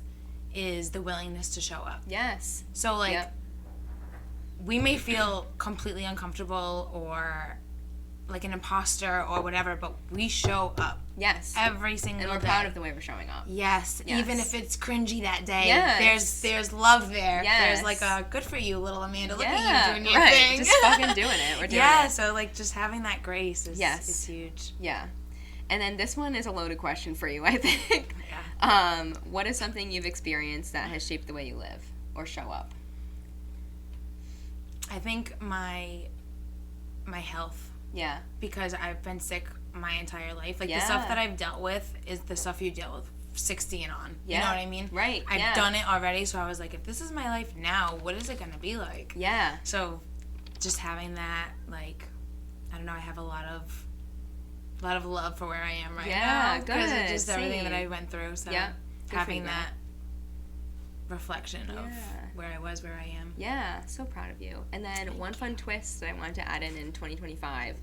is the willingness to show up. Yes. So like, we may feel completely uncomfortable or like an imposter or whatever, but we show up. Yes. Every single day. And we're proud of the way we're showing up. Yes. Even if it's cringy that day. Yes. There's love there. Yes. There's like a good for you, little Amanda. Look at you doing your thing. Just fucking doing it. We're doing it. So like just having that grace is huge. Yeah. And then this one is a loaded question for you, I think. What is something you've experienced that has shaped the way you live or show up? I think my health. Yeah. Because I've been sick my entire life. Like, the stuff that I've dealt with is the stuff you deal with 60 and on. You know what I mean? Right. I've done it already, so I was like, if this is my life now, what is it going to be like? Yeah. So, just having that, like, I don't know, I have a lot of love for where I am right now. Because of just everything that I went through. So, having that reflection of where I was, where I am. Yeah, so proud of you. And then one fun twist that I wanted to add in 2025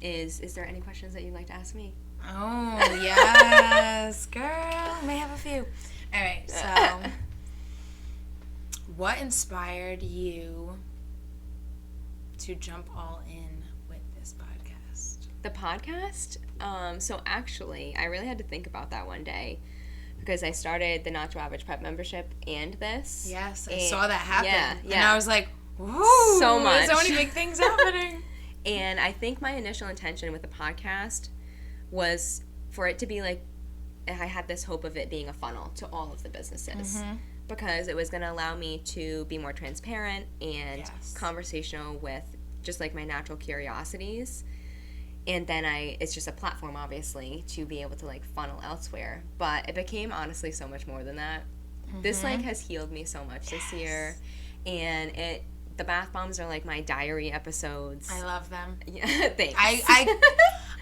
is there any questions that you'd like to ask me? Oh, yes, girl. May have a few. All right, so what inspired you to jump all in with this podcast? The podcast? So actually, I really had to think about that one day because I started the Not So Average Prep membership and this. Yes, I saw that happen. Yeah. And I was like, whoa. So much. There's so many big things happening. And I think my initial intention with the podcast was for it to be like, I had this hope of it being a funnel to all of the businesses because it was going to allow me to be more transparent and conversational with just like my natural curiosities. And then it's just a platform, obviously, to be able to like funnel elsewhere. But it became honestly so much more than that. This like has healed me so much this year. And the bath bombs are like my diary episodes. I love them. Yeah, thanks.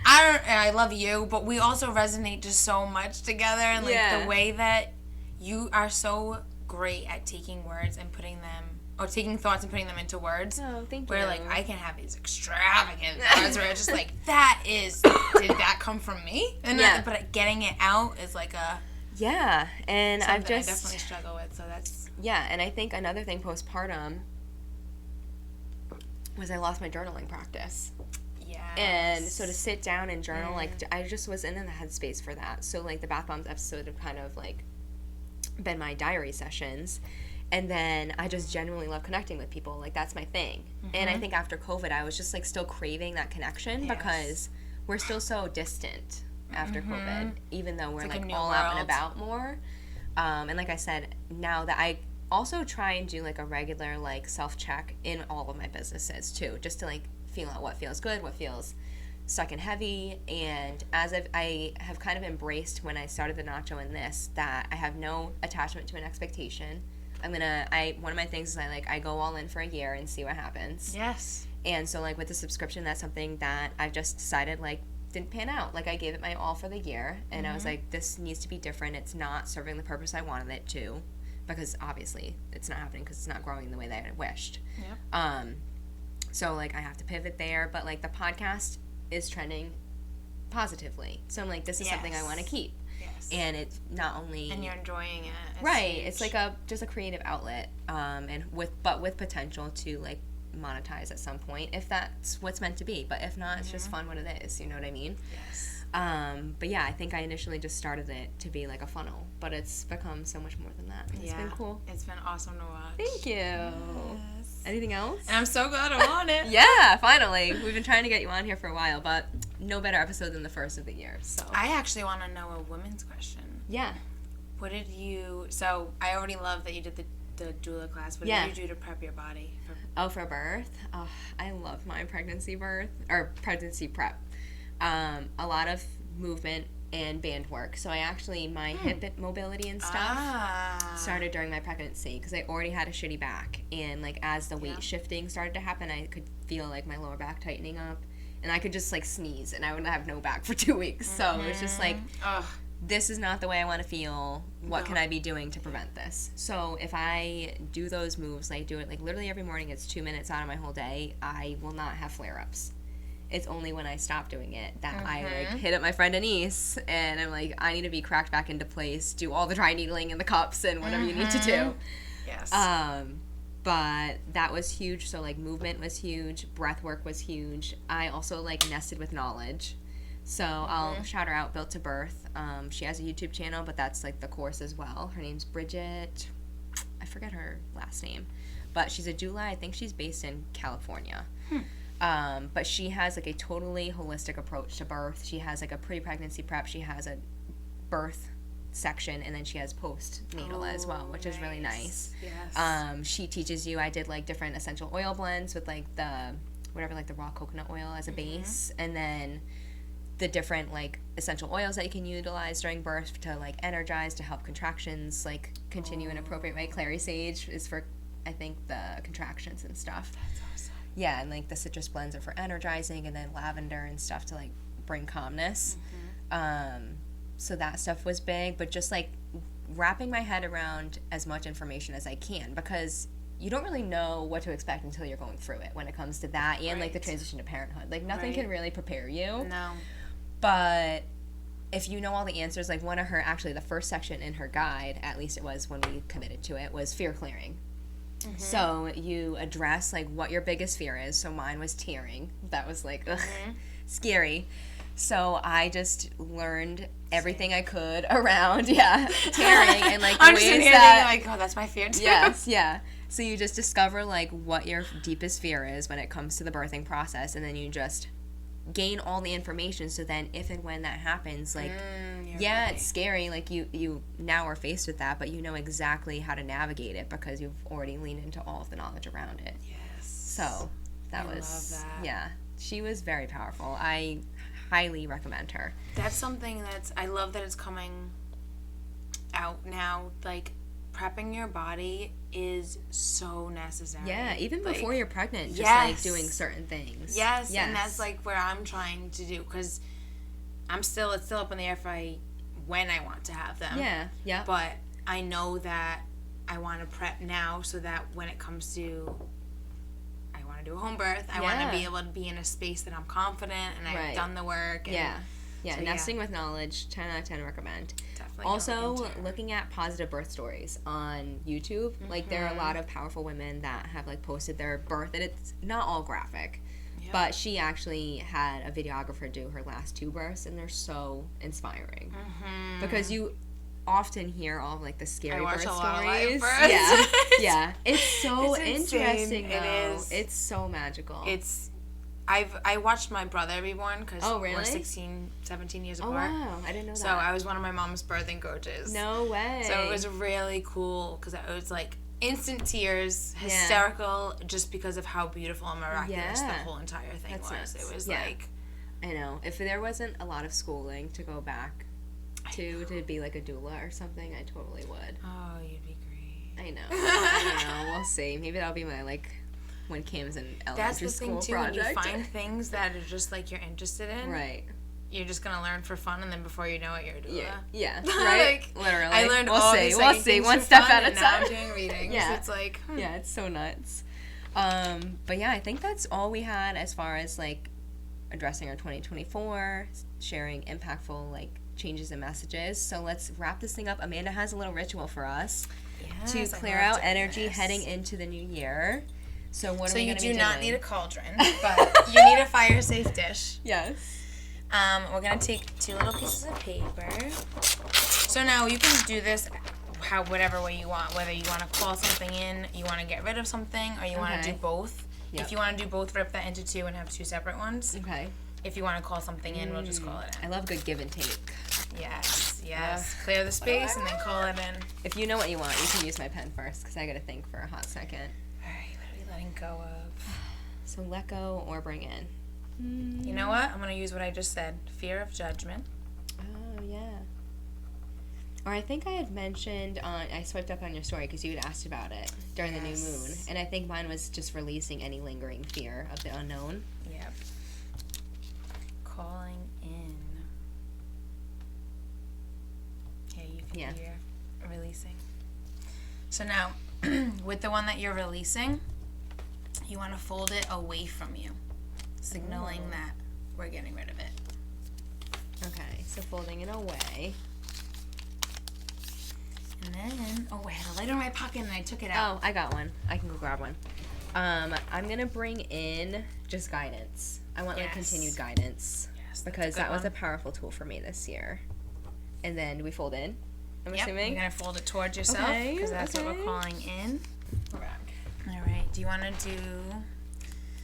I love you, but we also resonate just so much together, and like the way that you are so great at taking words and putting them, or taking thoughts and putting them into words. Oh, thank you. Where like I can have these extravagant thoughts where it's just like, did that come from me? And but getting it out is like a and something I've just I definitely struggle with. So that's and I think another thing postpartum was I lost my journaling practice. Yes. And so to sit down and journal, like, I just was in the headspace for that. So, like, the Bath Bombs episode have kind of, like, been my diary sessions. And then I just genuinely love connecting with people. Like, that's my thing. And I think after COVID, I was just, like, still craving that connection because we're still so distant after COVID, even though we're, like all out and about more. And like I said, now that I also try and do, like, a regular, like, self-check in all of my businesses, too, just to, like, feel out what feels good, what feels stuck and heavy. And as I have kind of embraced when I started the Nacho and this, that I have no attachment to an expectation. One of my things is I go all in for a year and see what happens. Yes. And so, like, with the subscription, that's something that I've just decided, like, didn't pan out. Like, I gave it my all for the year, and I was like, this needs to be different. It's not serving the purpose I wanted it to, because obviously it's not happening because it's not growing the way that I wished. Yep. So, like, I have to pivot there, but, like, the podcast is trending positively. So I'm like, this is something I want to keep. Yes. And it's not only... And you're enjoying it. Right. Huge. It's like just a creative outlet, and with potential to, like, monetize at some point if that's what's meant to be. But if not, it's just fun what it is. You know what I mean? Yes. But yeah, I think I initially just started it to be like a funnel, but it's become so much more than that. It's been cool. It's been awesome to watch. Thank you. Yes. Anything else? And I'm so glad I'm on it. Yeah, finally. We've been trying to get you on here for a while, but no better episode than the first of the year. So I actually want to know a women's question. Yeah. What did you... So I already love that you did the doula class. What did you do to prep your body? For birth? Oh, I love my pregnancy prep. A lot of movement and band work. So I actually, my hip mobility and stuff started during my pregnancy because I already had a shitty back. And, like, as the weight shifting started to happen, I could feel, like, my lower back tightening up. And I could just, like, sneeze and I would have no back for 2 weeks. So it was just like... This is not the way I want to feel. What can I be doing to prevent this? So if I do those moves, like do it like literally every morning, it's 2 minutes out of my whole day, I will not have flare-ups. It's only when I stop doing it that I like hit up my friend Denise and I'm like, I need to be cracked back into place, do all the dry needling in the cups and whatever you need to do. Yes. But that was huge. So like movement was huge, breath work was huge. I also like nested with knowledge. So I'll shout her out, Built to Birth. She has a YouTube channel, but that's like the course as well. Her name's Bridget. I forget her last name. But she's a doula. I think she's based in California. But she has like a totally holistic approach to birth. She has like a pre-pregnancy prep. She has a birth section, and then she has post-natal as well, which is really nice. Yes. She teaches you, I did like different essential oil blends with like the raw coconut oil as a base, and then the different like essential oils that you can utilize during birth to like energize, to help contractions like continue in an appropriate way. Clary sage is for, I think, the contractions and stuff. That's awesome. Yeah, and like the citrus blends are for energizing, and then lavender and stuff to like bring calmness. So that stuff was big, but just like wrapping my head around as much information as I can, because you don't really know what to expect until you're going through it when it comes to that and like the transition to parenthood. Like nothing can really prepare you. No. But if you know all the answers, like one of her, actually the first section in her guide, at least it was when we committed to it, was fear clearing. So you address like what your biggest fear is. So mine was tearing. That was like scary. So I just learned everything I could around tearing and like the I'm ways just that like, oh, that's my fear too. Yes, yeah. So you just discover like what your deepest fear is when it comes to the birthing process, and then you just gain all the information, so then if and when that happens, like it's scary, like you now are faced with that, but you know exactly how to navigate it because you've already leaned into all of the knowledge around it. Yes. So I love that. Yeah, she was very powerful. I highly recommend her. That's something I love that it's coming out now. Like, prepping your body is so necessary. Yeah, even like, before you're pregnant, just like doing certain things. Yes, and that's like where I'm trying to do, because it's still up in the air when I want to have them. Yeah. But I know that I want to prep now so that when it comes to, I want to do a home birth, I want to be able to be in a space that I'm confident and I've done the work. And so nesting with knowledge, 10 out of 10 recommend. Definitely. Also, looking at positive birth stories on YouTube. Like, there are a lot of powerful women that have, like, posted their birth, and it's not all graphic. Yep. But she actually had a videographer do her last 2 births, and they're so inspiring. Because often hear all of, like, the scary birth stories. I watch a lot of live births. Yeah, yeah. It's so it's interesting, insane. though. It is. It's so magical. I watched my brother be born because we're 16, 17 years apart. Oh, wow. I didn't know that. So I was one of my mom's birthing coaches. No way. So it was really cool because it was like instant tears, hysterical, just because of how beautiful and miraculous the whole entire thing was. Nuts. It was like... I know. If there wasn't a lot of schooling to go back to be like a doula or something, I totally would. Oh, you'd be great. I know. I know. We'll see. Maybe that'll be my, like, when Kim's in elementary school That's the thing, too, project. when you find things that are just, like, you're interested in. Right. You're just going to learn for fun, and then before you know it, you're a doula. Yeah. Right? Like, literally. I learned we'll all see. these We'll see. One step at a time. Now I'm doing readings. Yeah. It's like... Yeah, it's so nuts. But yeah, I think that's all we had as far as, like, addressing our 2024, sharing impactful, like, changes and messages. So let's wrap this thing up. Amanda has a little ritual for us to clear out energy heading into the new year. So what are we going to be doing? So you do not need a cauldron, but you need a fire-safe dish. Yes. We're going to take 2 little pieces of paper. So now you can do this whatever way you want, whether you want to call something in, you want to get rid of something, or you want to do both. Yep. If you want to do both, rip that into 2 and have 2 separate ones. Okay. If you want to call something in, we'll just call it in. I love good give and take. Yes. Clear the space and then call it in. If you know what you want, you can use my pen first, because I got to think for a hot second. All right, what are we letting go of? So let go or bring in. You know what? I'm going to use what I just said. Fear of judgment. Oh, yeah. Or I think I had mentioned I swiped up on your story because you had asked about it during the new moon. And I think mine was just releasing any lingering fear of the unknown. Yep. Calling in. Yeah, you can do your releasing. So now, with the one that you're releasing, you want to fold it away from you, signaling that we're getting rid of it. Okay, so folding it away. And then, I had a lighter in my pocket and I took it out. Oh, I got one. I can go grab one. I'm going to bring in just guidance. I want like continued guidance. Yes, because that was a powerful tool for me this year. And then we fold in, I'm assuming? You're going to fold it towards yourself because that's what we're calling in. We're back. All right. Do you want to do...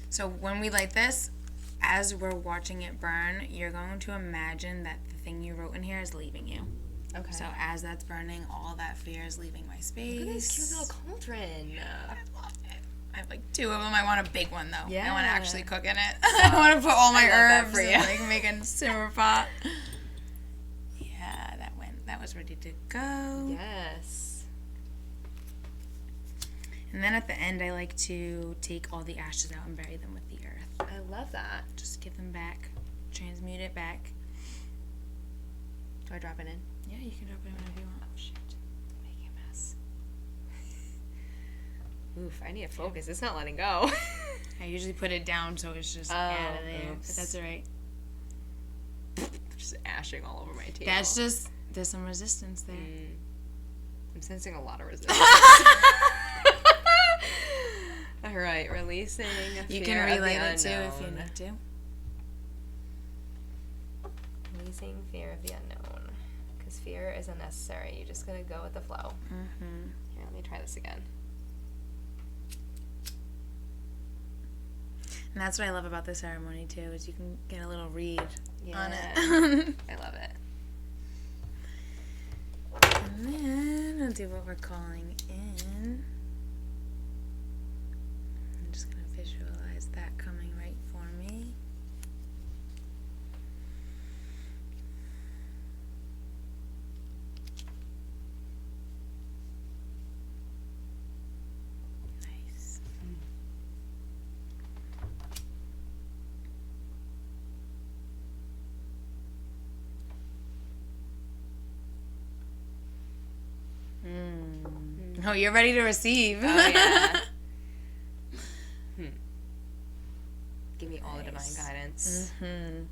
So when we light this, as we're watching it burn, you're going to imagine that the thing you wrote in here is leaving you. Okay. So as that's burning, all that fear is leaving my space. Look at this cute little cauldron. I love it. I have like 2 of them. I want a big one though. Yeah. I want to actually cook in it. I want to put all my herbs and like make a simmer pot. Yeah, that was ready to go. Yes. And then at the end, I like to take all the ashes out and bury them with the earth. I love that. Just give them back. Transmute it back. Do I drop it in? Yeah, you can drop it in whenever you want. Oh, shit. I'm making a mess. Oof, I need to focus. It's not letting go. I usually put it down so it's just out of there. But that's alright. Just ashing all over my table. That's just, there's some resistance there. I'm sensing a lot of resistance. Alright, releasing You can relight it too if you need to. Releasing fear of the unknown. Because fear is unnecessary. You're just going to go with the flow. Mm-hmm. Here, let me try this again. And that's what I love about this ceremony too, is you can get a little read on it. I love it. And then I'll do what we're calling in. I'm just going to visualize that coming right for me. Nice. Oh, you're ready to receive. Oh, yeah. Give me all the divine guidance. Mm-hmm.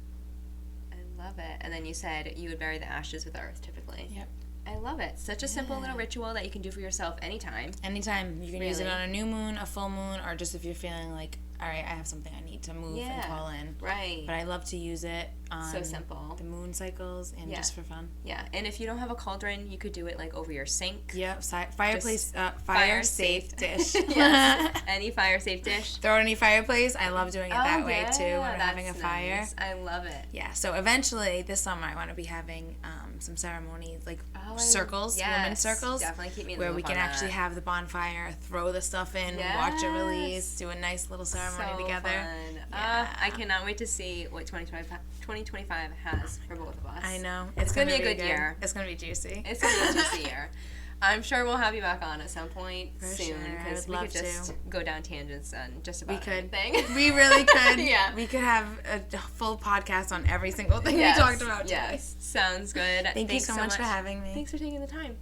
I love it. And then you said you would bury the ashes with earth, typically. Yep. I love it. Such a simple little ritual that you can do for yourself anytime. Anytime. You can use it on a new moon, a full moon, or just if you're feeling like, all right, I have something I need to move and call in. Right. But I love to use it on so simple. The moon cycles and just for fun. Yeah, and if you don't have a cauldron, you could do it like over your sink. Yep, fireplace, fire safe dish. Yes, any fire safe dish. Throw it in any fireplace. I love doing it that way too when we're having a fire. Nice. I love it. Yeah, so eventually this summer I want to be having some ceremonies, like circles, women's circles. Definitely keep me in the where loop we can on actually that. have the bonfire, throw the stuff in, watch it release, do a nice little ceremony together. Fun. Yeah. I cannot wait to see what 2025 has for both of us. I know. It's going to be a good year. It's going to be juicy. It's going to be a juicy year. I'm sure we'll have you back on at some point soon because we could just go down tangents on just about anything. We really could. Yeah. We could have a full podcast on every single thing we talked about today. Yes. Sounds good. Thanks you so much for having me. Thanks for taking the time.